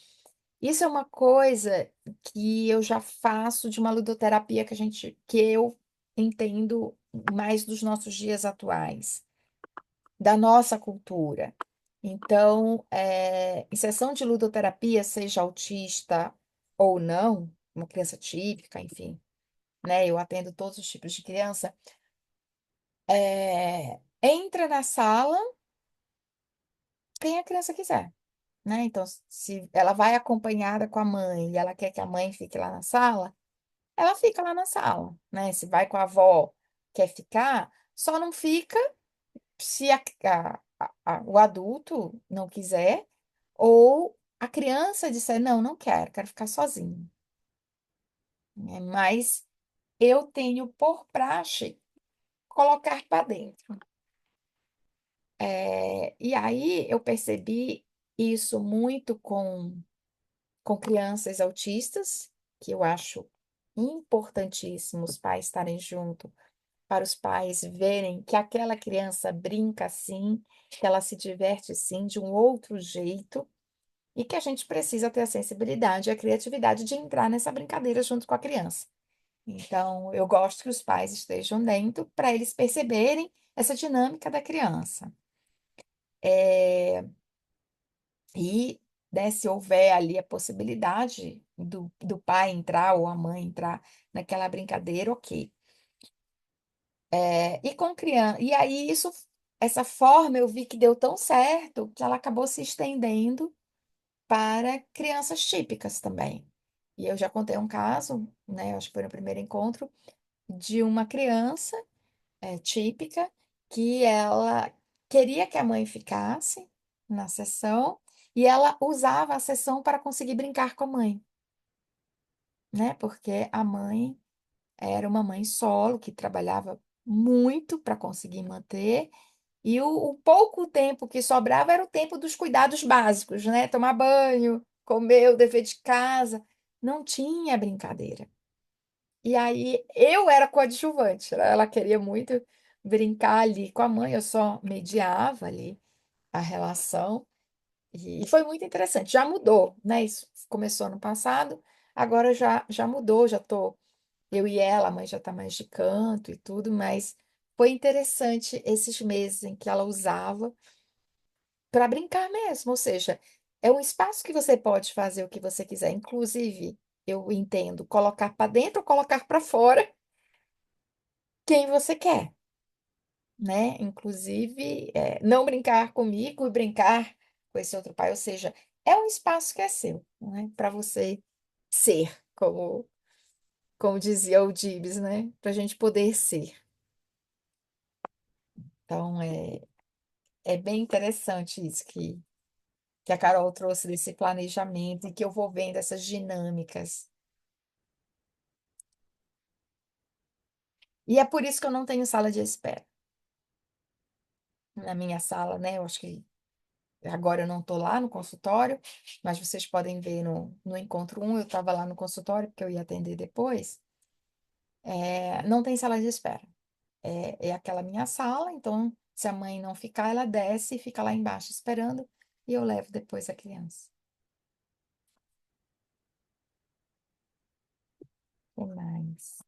isso é uma coisa que eu já faço de uma ludoterapia que eu entendo mais dos nossos dias atuais, da nossa cultura. Então, em sessão de ludoterapia, seja autista ou não, uma criança típica, enfim, né? Eu atendo todos os tipos de criança. Entra na sala quem a criança quiser, né? Então, se ela vai acompanhada com a mãe e ela quer que a mãe fique lá na sala, ela fica lá na sala, né? Se vai com a avó, quer ficar, só não fica se o adulto não quiser, ou a criança disser, não, não quero, quero ficar sozinho, né? Mas eu tenho por praxe colocar para dentro. E aí eu percebi isso muito com crianças autistas, que eu acho importantíssimo os pais estarem junto, para os pais verem que aquela criança brinca sim, que ela se diverte sim, de um outro jeito, e que a gente precisa ter a sensibilidade e a criatividade de entrar nessa brincadeira junto com a criança. Então, eu gosto que os pais estejam dentro para eles perceberem essa dinâmica da criança. É, e, né, se houver ali a possibilidade do pai entrar ou a mãe entrar naquela brincadeira, ok. E com criança, e aí essa forma eu vi que deu tão certo que ela acabou se estendendo para crianças típicas também. E eu já contei um caso, né? Eu acho que foi no primeiro encontro, de uma criança típica que ela queria que a mãe ficasse na sessão e ela usava a sessão para conseguir brincar com a mãe, né? Porque a mãe era uma mãe solo que trabalhava muito para conseguir manter. E o pouco tempo que sobrava era o tempo dos cuidados básicos, né? Tomar banho, comer, o dever de casa. Não tinha brincadeira. E aí eu era coadjuvante, né? Ela queria muito brincar ali com a mãe, eu só mediava ali a relação. E foi muito interessante. Já mudou, né? Isso começou no passado, agora já mudou, já tô eu e ela, a mãe já tá mais de canto e tudo, mas foi interessante esses meses em que ela usava para brincar mesmo, ou seja, é um espaço que você pode fazer o que você quiser, inclusive, eu entendo, colocar para dentro ou colocar para fora quem você quer, né? Inclusive, não brincar comigo e brincar com esse outro pai, ou seja, é um espaço que é seu, né? Para você ser, como dizia o Gibbs, né? Para a gente poder ser. Então, é bem interessante isso que a Carol trouxe desse planejamento e que eu vou vendo essas dinâmicas. E é por isso que eu não tenho sala de espera. Na minha sala, né? Eu acho que agora eu não estou lá no consultório, mas vocês podem ver no encontro um, eu estava lá no consultório, porque eu ia atender depois. Não tem sala de espera. É aquela minha sala, então, se a mãe não ficar, ela desce e fica lá embaixo esperando, e eu levo depois a criança. O que mais?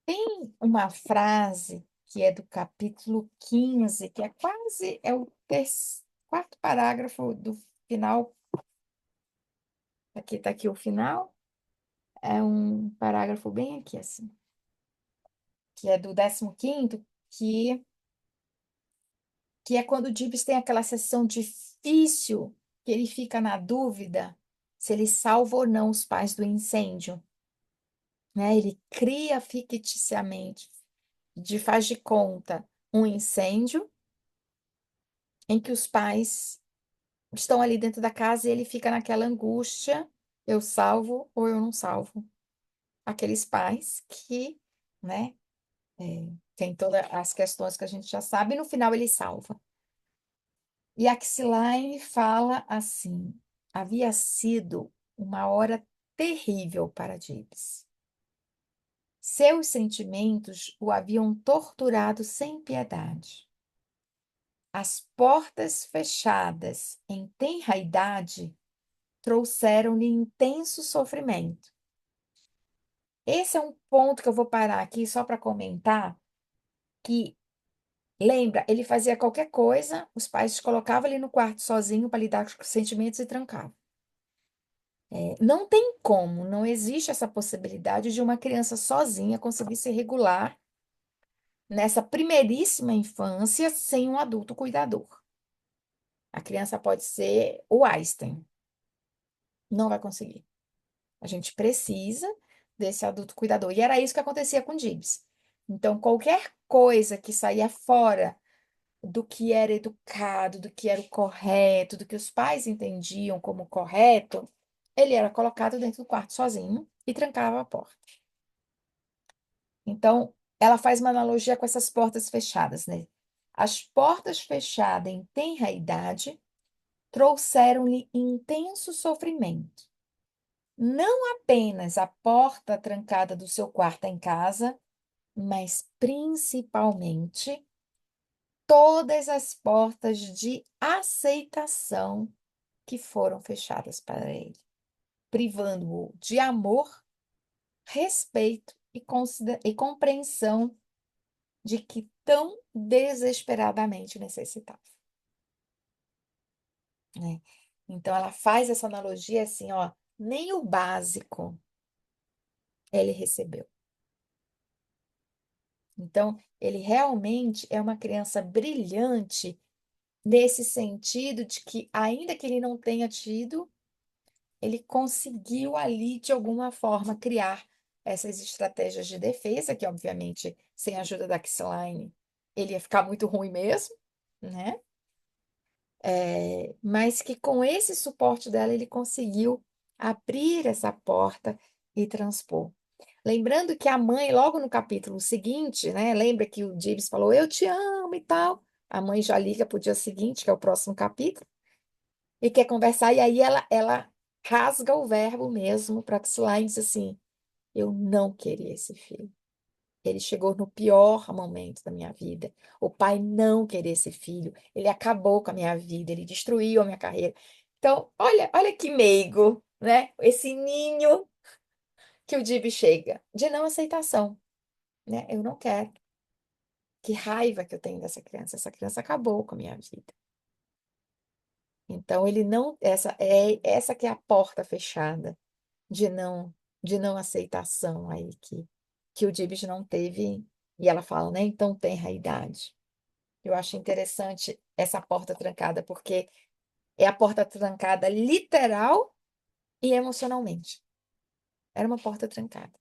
Tem uma frase que é do capítulo 15, que é quase o quarto parágrafo do final. Aqui está aqui o final. É um parágrafo bem aqui assim. que é do 15º, que, que é quando o Gibbs tem aquela sessão difícil, que ele fica na dúvida se ele salva ou não os pais do incêndio, né? Ele cria ficticiamente, faz de conta, um incêndio em que os pais estão ali dentro da casa e ele fica naquela angústia, eu salvo ou eu não salvo aqueles pais que, né, tem todas as questões que a gente já sabe, e no final ele salva. E a Xline fala assim: havia sido uma hora terrível para Gibbs. Seus sentimentos o haviam torturado sem piedade. As portas fechadas em tenra idade trouxeram-lhe intenso sofrimento. Esse é um ponto que eu vou parar aqui só para comentar, que lembra, ele fazia qualquer coisa, os pais colocavam ele no quarto sozinho para lidar com os sentimentos e trancavam. Não tem como, não existe essa possibilidade de uma criança sozinha conseguir se regular nessa primeiríssima infância sem um adulto cuidador. A criança pode ser o Einstein, não vai conseguir. A gente precisa desse adulto cuidador. E era isso que acontecia com Gibbs. Então, qualquer coisa que saía fora do que era educado, do que era o correto, do que os pais entendiam como correto, ele era colocado dentro do quarto sozinho e trancava a porta. Então, ela faz uma analogia com essas portas fechadas, né? As portas fechadas em tenra idade trouxeram-lhe intenso sofrimento. Não apenas a porta trancada do seu quarto em casa, mas principalmente todas as portas de aceitação que foram fechadas para ele, privando-o de amor, respeito e compreensão de que tão desesperadamente necessitava, né? Então, ela faz essa analogia assim, ó, nem o básico ele recebeu. Então, ele realmente é uma criança brilhante nesse sentido de que, ainda que ele não tenha tido, ele conseguiu ali, de alguma forma, criar essas estratégias de defesa, que, obviamente, sem a ajuda da Xline, ele ia ficar muito ruim mesmo, né? Mas que com esse suporte dela, ele conseguiu abrir essa porta e transpor. Lembrando que a mãe, logo no capítulo seguinte, né? Lembra que o Gibbs falou, eu te amo e tal. A mãe já liga para o dia seguinte, que é o próximo capítulo, e quer conversar, e aí ela rasga o verbo mesmo para Xline e diz assim, eu não queria esse filho. Ele chegou no pior momento da minha vida. O pai não queria esse filho. Ele acabou com a minha vida, ele destruiu a minha carreira. Então, olha que meigo, né? Esse ninho que o Dib chega, de não aceitação, né? Eu não quero. Que raiva que eu tenho dessa criança. Essa criança acabou com a minha vida. Então, ele não, essa que é a porta fechada de não aceitação aí que o Dibs não teve, e ela fala, né? Então tem a idade. Eu acho interessante essa porta trancada, porque é a porta trancada literal e emocionalmente. Era uma porta trancada.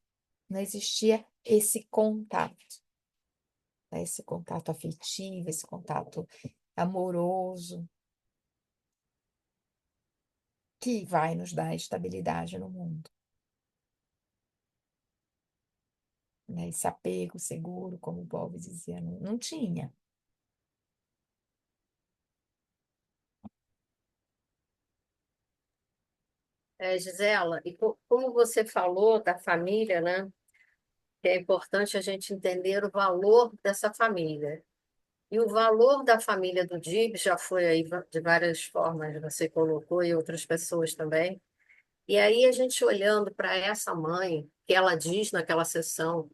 Não existia esse contato, né? Esse contato afetivo, esse contato amoroso, que vai nos dar estabilidade no mundo, né? Esse apego seguro, como o Bob dizia, não tinha. Gisela, e como você falou da família, né? Que é importante a gente entender o valor dessa família. E o valor da família do Dib já foi aí de várias formas, você colocou, e outras pessoas também. E aí a gente olhando para essa mãe, que ela diz naquela sessão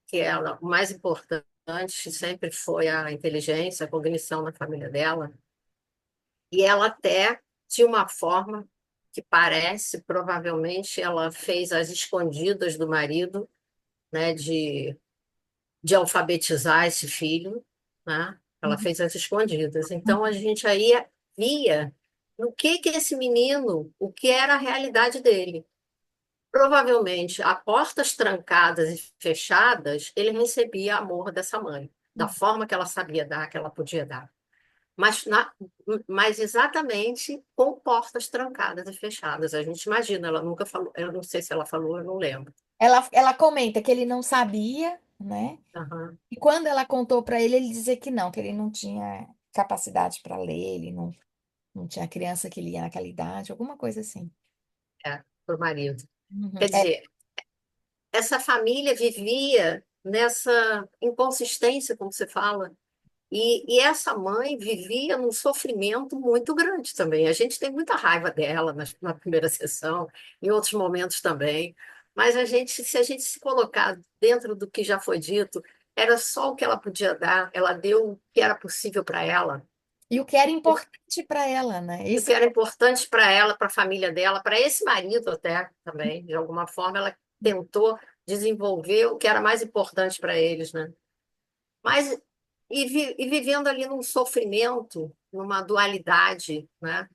que ela, o mais importante sempre foi a inteligência, a cognição na família dela, e ela até tinha uma forma que parece, provavelmente, ela fez às escondidas do marido, né, de de alfabetizar esse filho, né? Ela Uhum. fez as escondidas. Então a gente aí via no que esse menino, o que era a realidade dele. Provavelmente, a portas trancadas e fechadas, ele recebia amor dessa mãe, da forma que ela sabia dar, que ela podia dar. Mas, mas exatamente com portas trancadas e fechadas. A gente imagina, ela nunca falou, eu não sei se ela falou, eu não lembro. Ela comenta que ele não sabia, né? Aham. E quando ela contou para ele, ele dizia que ele não tinha capacidade para ler, ele não tinha criança que lia naquela idade, alguma coisa assim. É, pro marido. Uhum. Quer dizer, essa família vivia nessa inconsistência, como você fala, e essa mãe vivia num sofrimento muito grande também. A gente tem muita raiva dela na primeira sessão, em outros momentos também, mas se a gente se colocar dentro do que já foi dito, era só o que ela podia dar, ela deu o que era possível para ela. E o que era importante para ela, né? E o Isso que era importante para ela, para a família dela, para esse marido até também, de alguma forma, ela tentou desenvolver o que era mais importante para eles, né? Mas e vivendo ali num sofrimento, numa dualidade, né?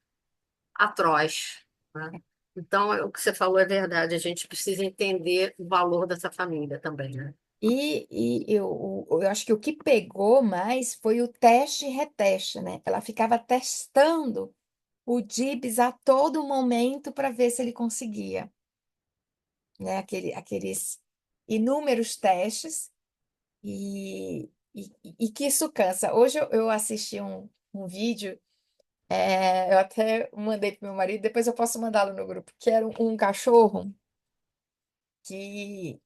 Atroz, né? Então, o que você falou é verdade, a gente precisa entender o valor dessa família também, né? eu acho que o que pegou mais foi o teste e reteste, né? Ela ficava testando o Dibs a todo momento para ver se ele conseguia, né? Aqueles inúmeros testes e que isso cansa. Hoje eu assisti um vídeo, eu até mandei para meu marido, depois eu posso mandá-lo no grupo, que era um cachorro que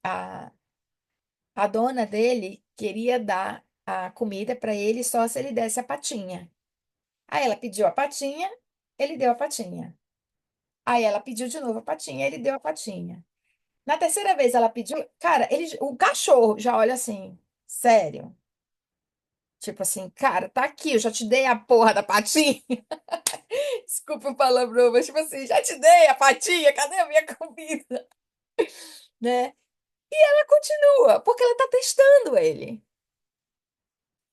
a dona dele queria dar a comida para ele só se ele desse a patinha. Aí ela pediu a patinha, ele deu a patinha. Aí ela pediu de novo a patinha, ele deu a patinha. Na terceira vez ela pediu, cara, o cachorro já olha assim, sério. Tipo assim, cara, tá aqui, eu já te dei a porra da patinha. Desculpa o palavrão, mas tipo assim, já te dei a patinha, cadê a minha comida? Né? Ela continua, porque ela tá testando ele.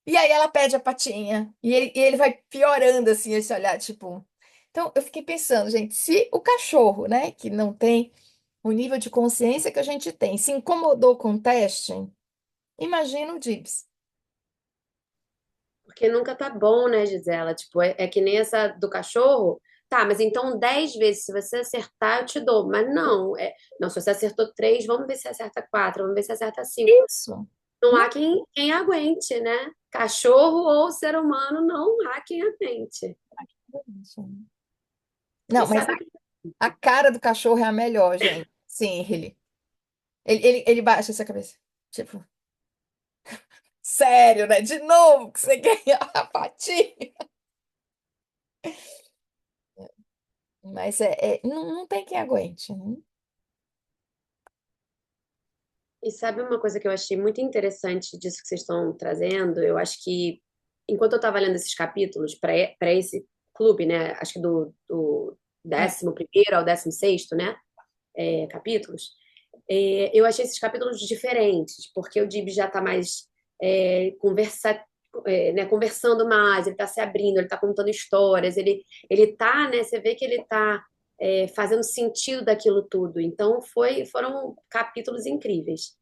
E aí ela pede a patinha. E ele vai piorando, assim, esse olhar, tipo. Então, eu fiquei pensando, gente, se o cachorro, né, que não tem o nível de consciência que a gente tem, se incomodou com o teste, imagina o Dibs. Porque nunca tá bom, né, Gisela? Tipo, é que nem essa do cachorro. Tá, mas então 10 vezes, se você acertar, eu te dou. Mas não, não, se você acertou 3, vamos ver se acerta 4, vamos ver se acerta 5. Isso. Não Não, há quem aguente, né? Cachorro ou ser humano, não há quem aguente. não, E mas sabe a cara do cachorro é a melhor, gente. Sim, ele baixa essa cabeça. Tipo, sério, né? De novo que você ganhou a patinha. Mas não tem quem aguente, né? E sabe uma coisa que eu achei muito interessante disso que vocês estão trazendo? Eu acho que, enquanto eu estava lendo esses capítulos para esse clube, né? Acho que do Ah, 11º ao 16º, né? Capítulos, eu achei esses capítulos diferentes, porque o Dib já está mais né, conversando mais, ele está se abrindo, ele está contando histórias, ele tá, né? Você vê que ele está fazendo sentido daquilo tudo. Então foram capítulos incríveis.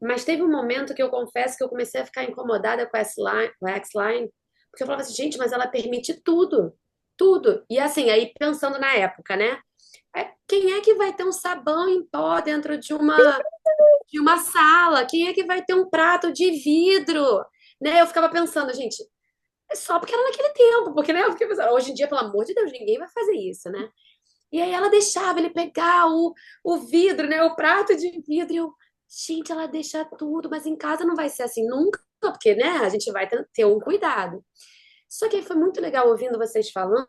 Mas teve um momento que eu confesso que eu comecei a ficar incomodada com a X-Line, porque eu falava assim, gente, mas ela permite tudo, tudo. E assim, aí pensando na época, né? Quem é que vai ter um sabão em pó dentro de uma sala? Quem é que vai ter um prato de vidro? Né? Eu ficava pensando, gente, é só porque era naquele tempo, porque né, eu fiquei pensando, hoje em dia, pelo amor de Deus, ninguém vai fazer isso, né? E aí ela deixava ele pegar o vidro, né? O prato de vidro. E eu, gente, ela deixa tudo, mas em casa não vai ser assim nunca, porque, né? A gente vai ter um cuidado. Só que aí foi muito legal ouvindo vocês falando,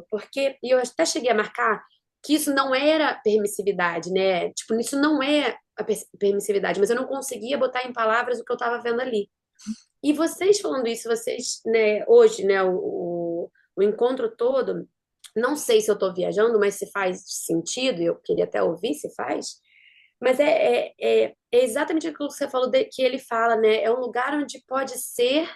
porque e eu até cheguei a marcar que isso não era permissividade, né? Tipo, isso não é a permissividade, mas eu não conseguia botar em palavras o que eu estava vendo ali. E vocês falando isso, vocês, né, hoje, né, o encontro todo, não sei se eu estou viajando, mas se faz sentido, eu queria até ouvir se faz. Mas é exatamente aquilo que você falou, que ele fala, né? É um lugar onde pode ser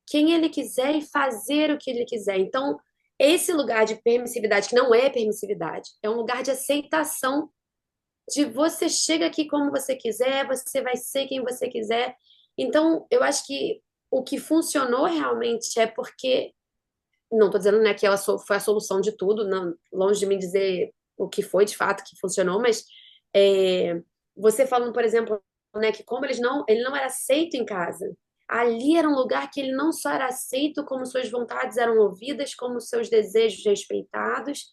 quem ele quiser e fazer o que ele quiser. Então, esse lugar de permissividade, que não é permissividade, é um lugar de aceitação, de você chega aqui como você quiser, você vai ser quem você quiser. Então, eu acho que o que funcionou realmente é porque, não estou dizendo, né, que ela foi a solução de tudo, não, longe de mim dizer o que foi de fato que funcionou, mas é, você falando, por exemplo, né, que como ele não era aceito em casa. Ali era um lugar que ele não só era aceito, como suas vontades eram ouvidas, como seus desejos respeitados.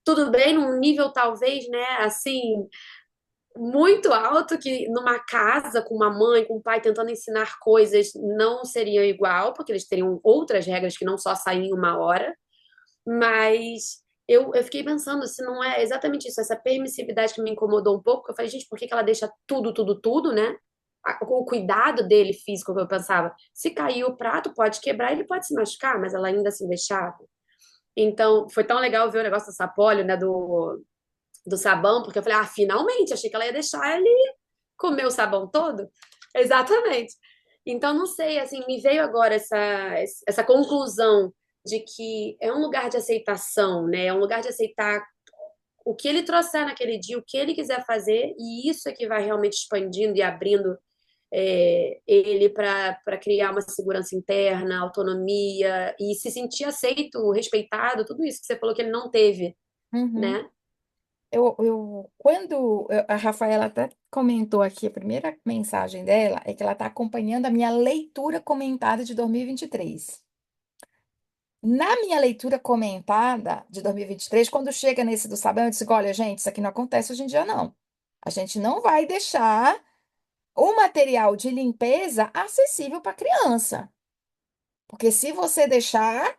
Tudo bem, num nível talvez, né, assim, muito alto, que numa casa com uma mãe, com um pai tentando ensinar coisas não seria igual, porque eles teriam outras regras que não só saíam em uma hora, mas eu fiquei pensando se não é exatamente isso, essa permissividade que me incomodou um pouco, que eu falei, gente, por que que ela deixa tudo, tudo, tudo, né? O cuidado dele físico, que eu pensava, se cair o prato, pode quebrar, ele pode se machucar, mas ela ainda assim deixava. Então, foi tão legal ver o negócio do sapólio, né, do sabão, porque eu falei, ah, finalmente, achei que ela ia deixar ele comer o sabão todo. Exatamente. Então, não sei, assim, me veio agora essa conclusão de que é um lugar de aceitação, né? É um lugar de aceitar o que ele trouxer naquele dia, o que ele quiser fazer, e isso é que vai realmente expandindo e abrindo ele para criar uma segurança interna, autonomia e se sentir aceito, respeitado, tudo isso que você falou que ele não teve, Uhum. né? A Rafaela até comentou aqui, a primeira mensagem dela é que ela está acompanhando a minha leitura comentada de 2023. Na minha leitura comentada de 2023, quando chega nesse do sabão, eu disse: olha, gente, isso aqui não acontece hoje em dia, não. A gente não vai deixar o material de limpeza acessível para criança. Porque se você deixar,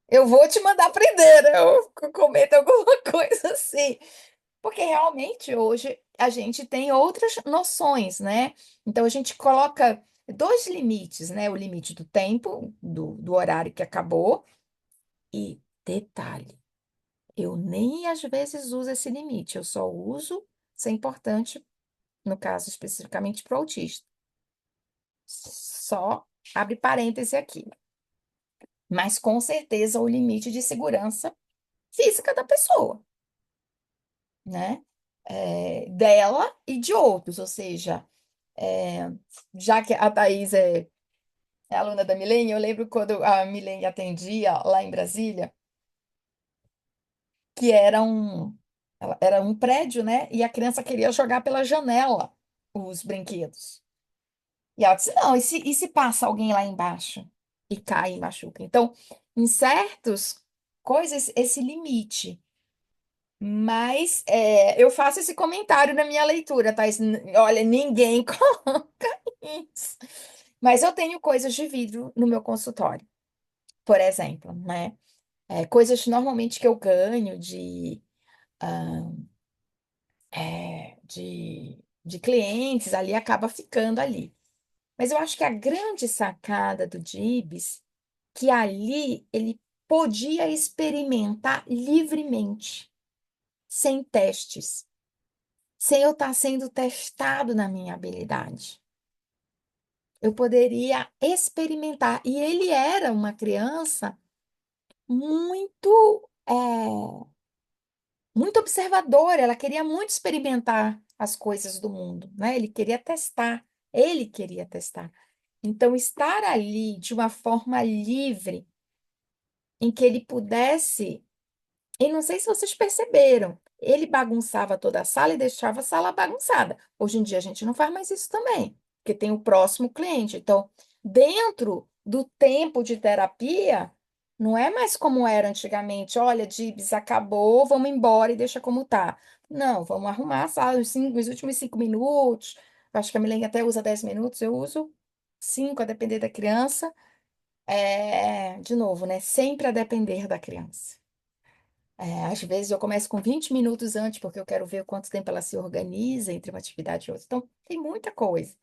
eu vou te mandar prender, né? Eu cometo alguma coisa assim. Porque realmente hoje a gente tem outras noções, né? Então a gente coloca dois limites, né? O limite do tempo, do horário que acabou, e detalhe, eu nem às vezes uso esse limite, eu só uso se é importante, no caso especificamente para o autista. Só abre parêntese aqui. Mas com certeza o limite de segurança física da pessoa, né? Dela e de outros, ou seja, é, já que a Thaís é aluna da Milene, eu lembro quando a Milene atendia lá em Brasília, que era um prédio, né? E a criança queria jogar pela janela os brinquedos. E ela disse: não, e se passa alguém lá embaixo e cai e machuca? Então, em certas coisas, esse limite. Mas eu faço esse comentário na minha leitura, Thais. Olha, ninguém coloca isso. Mas eu tenho coisas de vidro no meu consultório, por exemplo, né? Coisas normalmente que eu ganho ah, de clientes ali, acaba ficando ali. Mas eu acho que a grande sacada do Dibs, que ali ele podia experimentar livremente, sem testes, sem eu estar sendo testado na minha habilidade. Eu poderia experimentar. E ele era uma criança muito, muito observadora, ela queria muito experimentar as coisas do mundo, né? Ele queria testar. Então, estar ali de uma forma livre, em que ele pudesse. E não sei se vocês perceberam, ele bagunçava toda a sala e deixava a sala bagunçada. Hoje em dia a gente não faz mais isso também, porque tem o próximo cliente. Então, dentro do tempo de terapia, não é mais como era antigamente. Olha, Dibs, acabou, vamos embora e deixa como tá. Não, vamos arrumar a sala os últimos 5 minutos. Eu acho que a Milene até usa 10 minutos, eu uso 5, a depender da criança. De novo, né? Sempre a depender da criança. Às vezes eu começo com 20 minutos antes, porque eu quero ver quanto tempo ela se organiza entre uma atividade e outra. Então, tem muita coisa.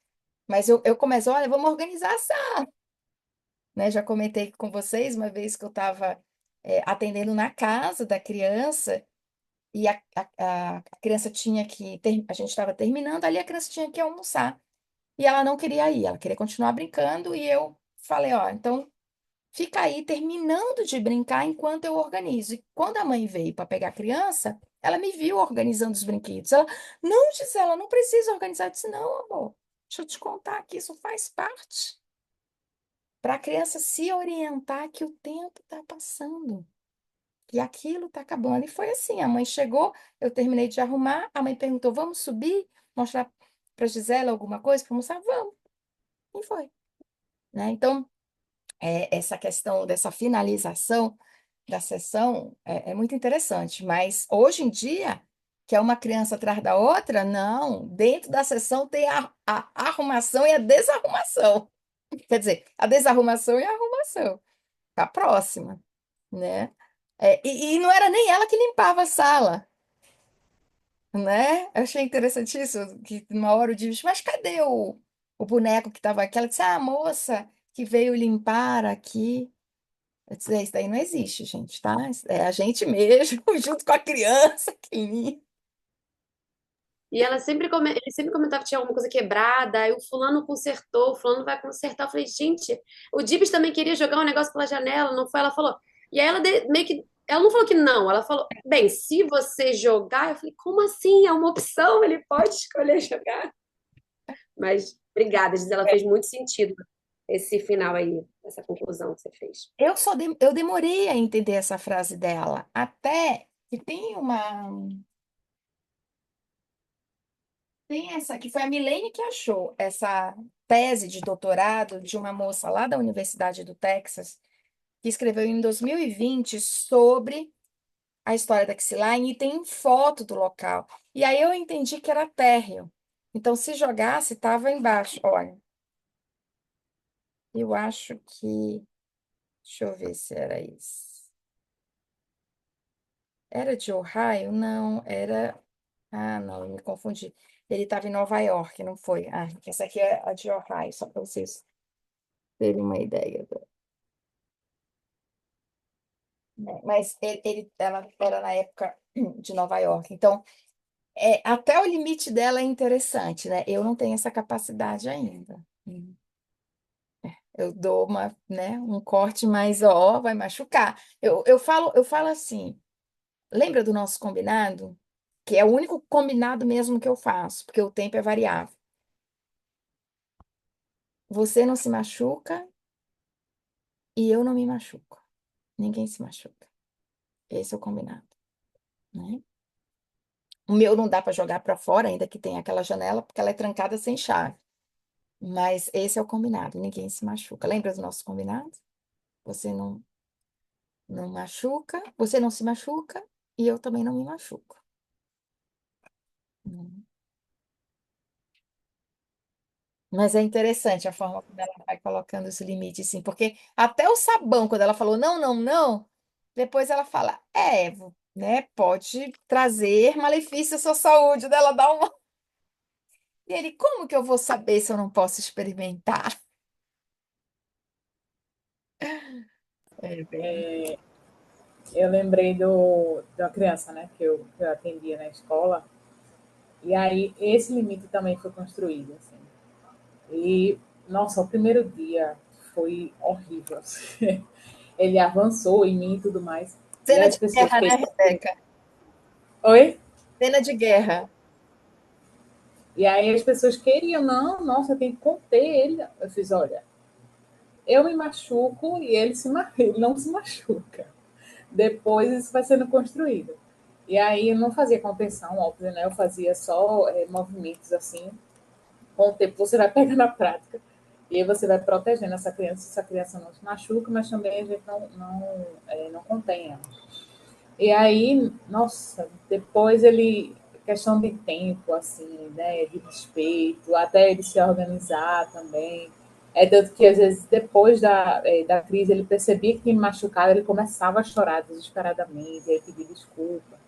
Mas eu começo, olha, vamos organizar a sala, né? Já comentei com vocês uma vez que eu estava atendendo na casa da criança e a criança tinha que, a gente estava terminando, ali a criança tinha que almoçar. E ela não queria ir, ela queria continuar brincando, e eu falei, ó, então fica aí terminando de brincar enquanto eu organizo. E quando a mãe veio para pegar a criança, ela me viu organizando os brinquedos. Ela, não, Gisela, não precisa organizar. Eu disse, não, amor, deixa eu te contar que isso faz parte. Para a criança se orientar que o tempo está passando. E aquilo está acabando. E foi assim, a mãe chegou, eu terminei de arrumar, a mãe perguntou, vamos subir? Mostrar para Gisela alguma coisa para almoçar? Vamos. E foi, né? Então, essa questão dessa finalização da sessão é muito interessante, mas hoje em dia, que é uma criança atrás da outra, não, dentro da sessão tem a arrumação e a desarrumação. Quer dizer, a desarrumação e a arrumação, a próxima, né? E não era nem ela que limpava a sala, né? Eu achei interessante isso, que uma hora eu disse, mas cadê o boneco que estava aqui? Ela disse, ah, a moça que veio limpar aqui. Eu disse, isso daí não existe, gente, tá? É a gente mesmo, junto com a criança que limpa. E ela sempre ele sempre comentava que tinha alguma coisa quebrada, aí o fulano consertou, o fulano vai consertar. Eu falei, gente, o Dibs também queria jogar um negócio pela janela, não foi? Ela falou. E aí ela meio que. Ela não falou que não, ela falou, bem, se você jogar, eu falei, como assim? É uma opção, ele pode escolher jogar. Mas obrigada, Gisela, fez muito sentido esse final aí, essa conclusão que você fez. Eu demorei a entender essa frase dela, até que tem essa, que foi a Milene que achou essa tese de doutorado de uma moça lá da Universidade do Texas, que escreveu em 2020 sobre a história da Kixline e tem foto do local. E aí eu entendi que era térreo. Então, se jogasse, estava embaixo. Olha, eu acho que. Deixa eu ver se era isso. Era de Ohio? Não, era. Ah, não, eu me confundi. Ele estava em Nova York, não foi? Ah, essa aqui é a de Ohio, só para vocês terem uma ideia. Mas ela era na época de Nova York. Então, até o limite dela é interessante, né? Eu não tenho essa capacidade ainda. Eu dou um corte, mas ó, vai machucar. Eu falo assim, lembra do nosso combinado? Que é o único combinado mesmo que eu faço, porque o tempo é variável. Você não se machuca e eu não me machuco. Ninguém se machuca. Esse é o combinado, né? O meu não dá para jogar para fora, ainda que tenha aquela janela, porque ela é trancada sem chave. Mas esse é o combinado, ninguém se machuca. Lembra do nosso combinado? Você não machuca, você não se machuca e eu também não me machuco. Hum. Mas é interessante a forma como ela vai colocando os limites, sim, porque até o sabão, quando ela falou não, não, não, depois ela fala, né, pode trazer malefício à sua saúde, dela dá uma. E ele, como que eu vou saber se eu não posso experimentar? É bem. Eu lembrei de uma criança, né, que eu atendia na escola, e aí esse limite também foi construído, assim. E, nossa, o primeiro dia foi horrível, assim. Ele avançou em mim e tudo mais. E Cena as de pessoas guerra, né, queriam. Rebeca? Oi? Cena de guerra. E aí as pessoas queriam, não, nossa, tem que conter ele. Eu fiz, olha, eu me machuco e ele não se machuca. Depois isso vai sendo construído. E aí eu não fazia contenção, óbvio, né? Eu fazia só movimentos assim. Com o tempo você vai pegando a prática. E aí você vai protegendo essa criança não se machuca, mas também a gente não contém ela. E aí, nossa, depois ele, questão de tempo, assim, né, de respeito, até ele se organizar também. É tanto que, às vezes, depois da crise, ele percebia que tinha machucado, ele começava a chorar desesperadamente, aí pedir desculpa,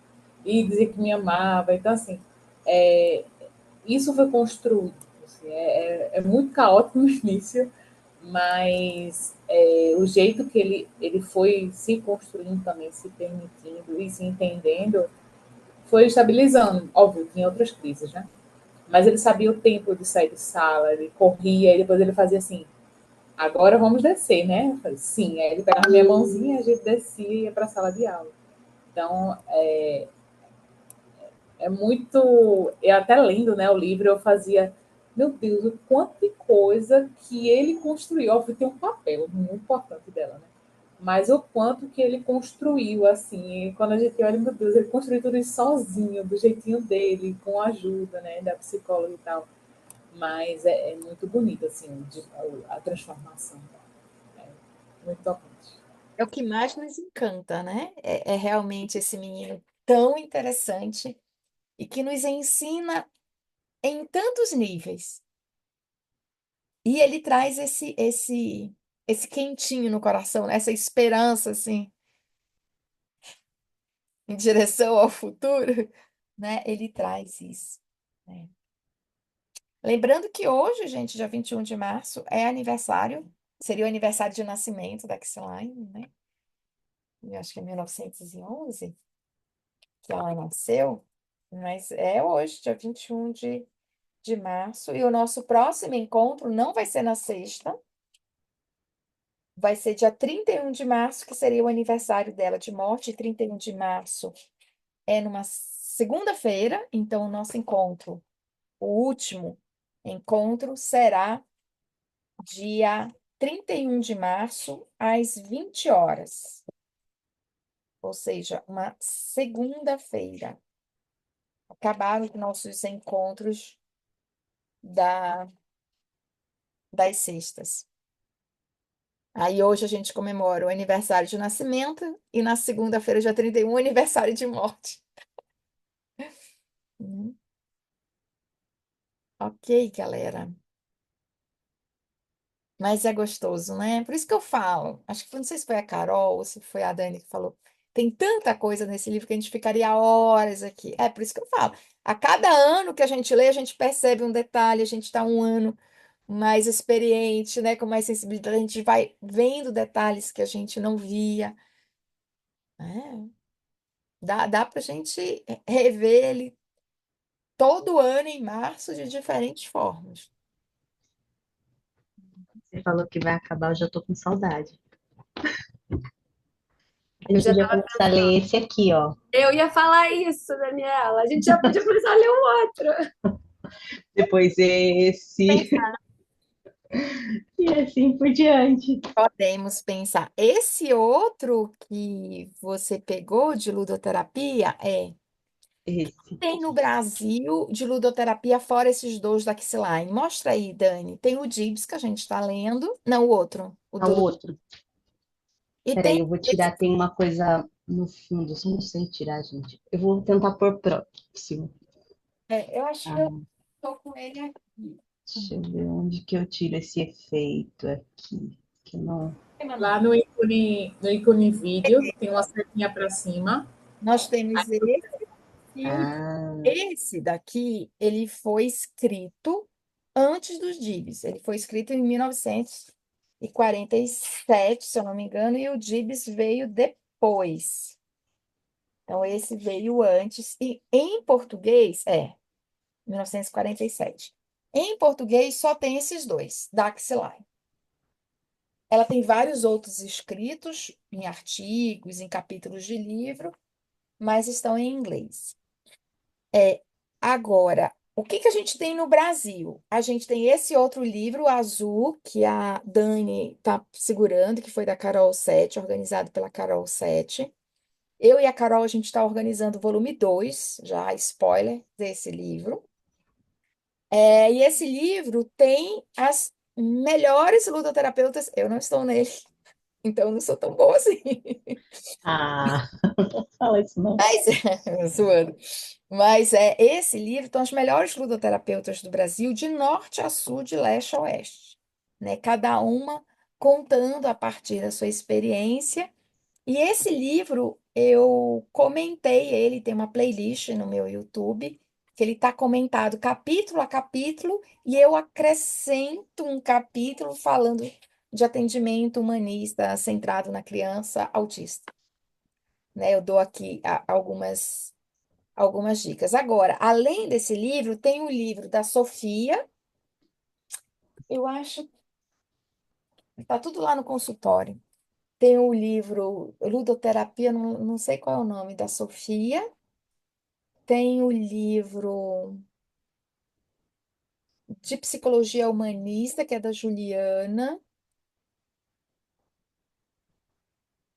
e dizer que me amava. Então, assim, é, isso foi construído. Assim, é muito caótico no início, mas o jeito que ele foi se construindo também, se permitindo e se entendendo, foi estabilizando. Óbvio, tinha outras crises, né? Mas ele sabia o tempo de sair de sala, ele corria, e depois ele fazia assim, agora vamos descer, né? Eu falei, sim, aí ele pegava minha mãozinha, a gente descia e ia para a sala de aula. Então, é muito. Eu até lendo, né, o livro, eu fazia, meu Deus, o quanto de coisa que ele construiu. Óbvio, tem um papel muito importante dela, né? Mas o quanto que ele construiu, assim, e quando a gente olha, meu Deus, ele construiu tudo isso sozinho, do jeitinho dele, com a ajuda, né, da psicóloga e tal. Mas é muito bonito, assim, a transformação. É muito tocante. É o que mais nos encanta, né? É realmente esse menino tão interessante e que nos ensina em tantos níveis. E ele traz esse quentinho no coração, né? Essa esperança, assim, em direção ao futuro, né? Ele traz isso, né? Lembrando que hoje, gente, dia 21 de março, é aniversário, seria o aniversário de nascimento da Kisseline, né? Eu acho que é 1911 que ela nasceu, mas é hoje, dia 21 de março, e o nosso próximo encontro não vai ser na sexta, vai ser dia 31 de março, que seria o aniversário dela de morte, e 31 de março é numa segunda-feira, então o nosso encontro, o último encontro, será dia 31 de março, às 20 horas, ou seja, uma segunda-feira. Acabaram os nossos encontros da, das sextas. Aí hoje a gente comemora o aniversário de nascimento e na segunda-feira, dia 31, o aniversário de morte. Uhum. Ok, galera. Mas é gostoso, né? Por isso que eu falo. Acho que não sei se foi a Carol ou se foi a Dani que falou. Tem tanta coisa nesse livro que a gente ficaria horas aqui. É por isso que eu falo. A cada ano que a gente lê, a gente percebe um detalhe, a gente está um ano mais experiente, né? Com mais sensibilidade, a gente vai vendo detalhes que a gente não via. Né? Dá para a gente rever ele todo ano em março de diferentes formas. Você falou que vai acabar, eu já tô com saudade. A Eu gente já podia estava começar a ler esse aqui, ó. Eu ia falar isso, Daniela. A gente já podia começar a ler um outro. Depois esse, Pensar, e assim por diante. Podemos pensar. Esse outro que você pegou de ludoterapia Esse. tem no Brasil de ludoterapia fora esses dois da Kissiline. Mostra aí, Dani. Tem o Dibs que a gente está lendo. Não, o outro. O Ah, o do... outro. E tem. Peraí, eu vou tirar, tem uma coisa no fundo, eu não sei tirar, gente. Eu vou tentar pôr próximo. Eu acho que eu Ah, tô com ele aqui. deixa eu ver onde que eu tiro esse efeito aqui. Que não. Lá no ícone vídeo, tem uma setinha para cima. Nós temos esse e o Ah, esse daqui, ele foi escrito antes dos Dibs. Ele foi escrito em 1947, se eu não me engano, e o Dibs veio depois. Então, esse veio antes. E em português, 1947. Em português, só tem esses dois, Daxilai. Ela tem vários outros escritos em artigos, em capítulos de livro, mas estão em inglês. Agora, o que que a gente tem no Brasil? A gente tem esse outro livro azul que a Dani está segurando, que foi da Carol Sete, organizado pela Carol Sete. Eu e a Carol, a gente está organizando o volume 2, já spoiler desse livro. E esse livro tem as melhores ludoterapeutas. Eu não estou nele, então eu não sou tão boa assim. ah, não fala isso não. Mas, zoando. Mas esse livro estão os melhores ludoterapeutas do Brasil, de norte a sul, de leste a oeste, né? Cada uma contando a partir da sua experiência. E esse livro, eu comentei ele, tem uma playlist no meu YouTube, que ele está comentado capítulo a capítulo, e eu acrescento um capítulo falando de atendimento humanista centrado na criança autista, né? Eu dou aqui algumas algumas dicas. Agora, além desse livro, tem o livro da Sofia, eu acho, tá tudo lá no consultório. Tem o livro Ludoterapia, não sei qual é o nome, da Sofia. Tem o livro de Psicologia Humanista, que é da Juliana.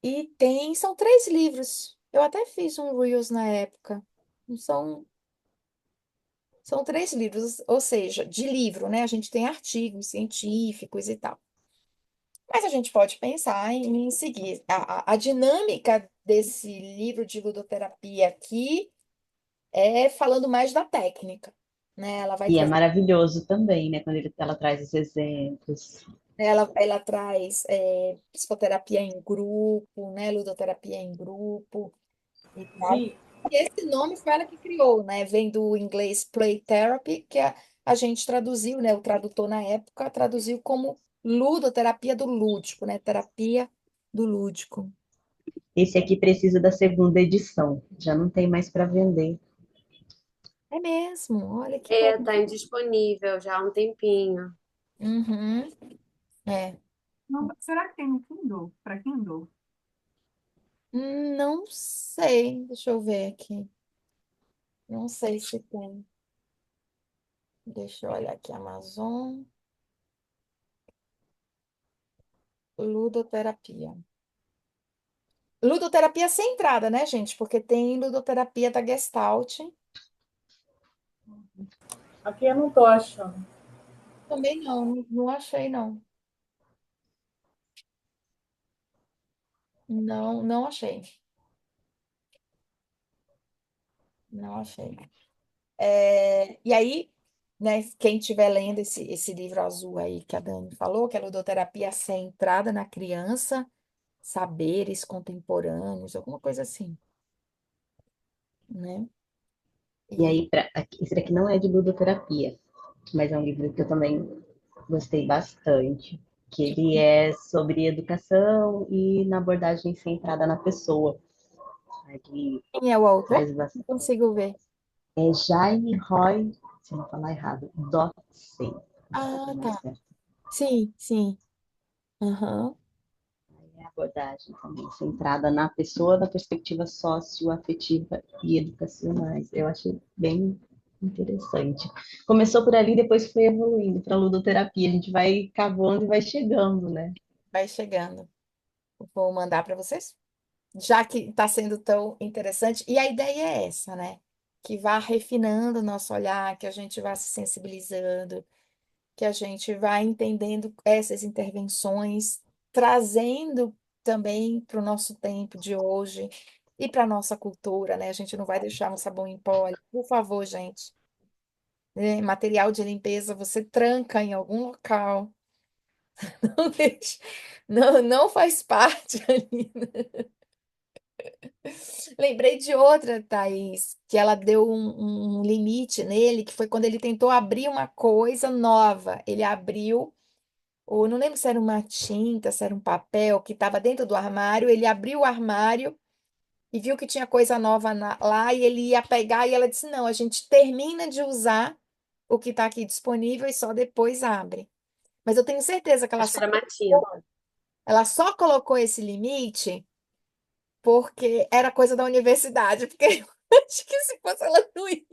E são 3 livros. Eu até fiz um Reels na época. São, são 3 livros, ou seja, de livro, né? A gente tem artigos científicos e tal. Mas a gente pode pensar em seguir. A dinâmica desse livro de ludoterapia aqui é falando mais da técnica, né? Ela vai E é trazer, maravilhoso também, né? Quando ela traz os exemplos. ela traz psicoterapia em grupo, né? Ludoterapia em grupo e tal. Vi, E esse nome foi ela que criou, né? Vem do inglês play therapy, que a gente traduziu, né? O tradutor na época traduziu como ludoterapia do lúdico, né? Terapia do lúdico. Esse aqui precisa da segunda edição. Já não tem mais para vender. É mesmo, olha que bom. É, tá indisponível já há um tempinho. Uhum, é. Não, será que tem no Kindle? Para Kindle? Não sei, deixa eu ver aqui. Não sei se tem. Deixa eu olhar aqui, Amazon, ludoterapia. Ludoterapia centrada, né, gente? Porque tem ludoterapia da Gestalt. aqui eu não tô achando. Também não achei, não. Não achei. Não achei. E aí, né, quem estiver lendo esse livro azul aí que a Dani falou, que é Ludoterapia Centrada na Criança, Saberes Contemporâneos, alguma coisa assim, né? E E aí, esse daqui não é de ludoterapia, mas é um livro que eu também gostei bastante, que ele é sobre educação e na abordagem centrada na pessoa. Ele quem é o autor? traz Não bastante. consigo ver. É Jaime Roy, se eu não falar errado, Dotsey. Vou Ah, fazer mais tá. certo. Sim, sim. Aham. É a abordagem também centrada na pessoa da perspectiva socioafetiva e educacionais. Eu achei bem interessante. Começou por ali, depois foi evoluindo para a ludoterapia. A gente vai cavando e vai chegando, né? Vai chegando. Vou mandar para vocês. Já que está sendo tão interessante, e a ideia é essa, né? Que vá refinando o nosso olhar, que a gente vá se sensibilizando, que a gente vá entendendo essas intervenções, trazendo também para o nosso tempo de hoje e para a nossa cultura, né? A gente não vai deixar um sabão em pó. Por favor, gente. Material de limpeza, você tranca em algum local. Não deixa, não faz parte ali. Lembrei de outra, Thaís, que ela deu um limite nele, que foi quando ele tentou abrir uma coisa nova. Ele abriu, ou não lembro se era uma tinta, se era um papel que estava dentro do armário. Ele abriu o armário e viu que tinha coisa nova lá e ele ia pegar e ela disse: Não, a gente termina de usar o que está aqui disponível e só depois abre. Mas eu tenho certeza que Acho que era matinta. ela só colocou esse limite porque era coisa da universidade, porque eu acho que se fosse ela não ia.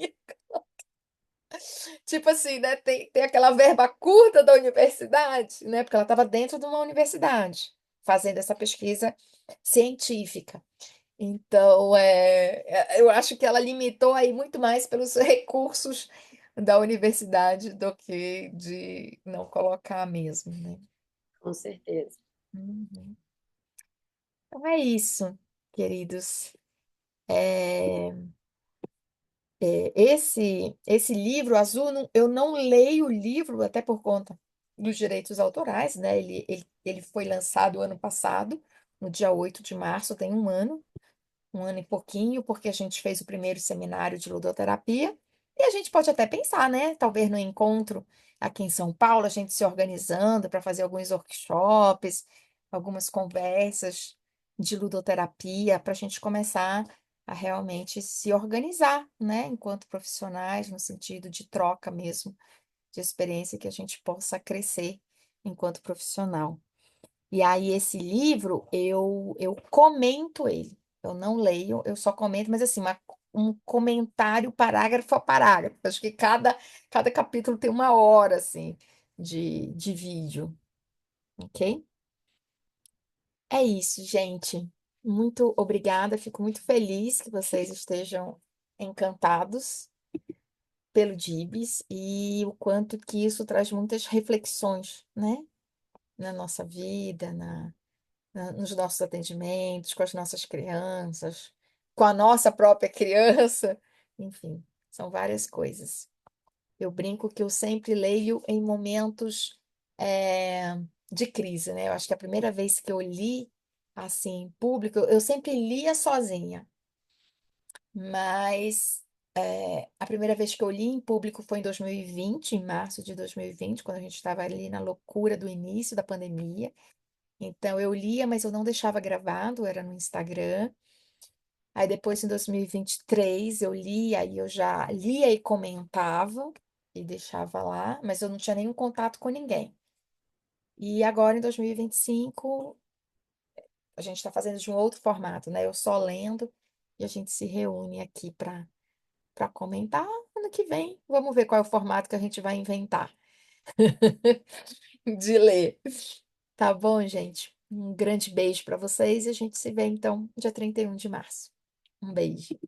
Tipo assim, né? Tem aquela verba curta da universidade, né? Porque ela estava dentro de uma universidade, fazendo essa pesquisa científica. Então, eu acho que ela limitou aí muito mais pelos recursos da universidade do que de não colocar mesmo, né? Com certeza. Uhum. Então é isso, queridos. É, esse livro azul, eu não leio o livro, até por conta dos direitos autorais, né? Ele foi lançado ano passado, no dia 8 de março, tem um ano e pouquinho, porque a gente fez o primeiro seminário de ludoterapia. E a gente pode até pensar, né? Talvez no encontro aqui em São Paulo, a gente se organizando para fazer alguns workshops, algumas conversas de ludoterapia, para a gente começar a realmente se organizar, né, enquanto profissionais, no sentido de troca mesmo, de experiência, que a gente possa crescer enquanto profissional. E aí, esse livro, eu comento ele. Eu não leio, eu só comento, mas assim, um comentário parágrafo a parágrafo. Acho que cada capítulo tem 1 hora, assim, de vídeo, ok? É isso, gente. Muito obrigada. Fico muito feliz que vocês estejam encantados pelo Dibs e o quanto que isso traz muitas reflexões, né? Na nossa vida, nos nossos atendimentos, com as nossas crianças, com a nossa própria criança. Enfim, são várias coisas. Eu brinco que eu sempre leio em momentos de crise, né? Eu acho que a primeira vez que eu li assim em público, eu sempre lia sozinha, mas a primeira vez que eu li em público foi em 2020, em março de 2020, quando a gente estava ali na loucura do início da pandemia. Então eu lia, mas eu não deixava gravado, era no Instagram. Aí depois, em 2023, eu lia e eu já lia e comentava e deixava lá, mas eu não tinha nenhum contato com ninguém. E agora, em 2025, a gente está fazendo de um outro formato, né? Eu só lendo e a gente se reúne aqui para comentar. Ano que vem, vamos ver qual é o formato que a gente vai inventar de ler. Tá bom, gente? Um grande beijo para vocês e a gente se vê então dia 31 de março. Um beijo.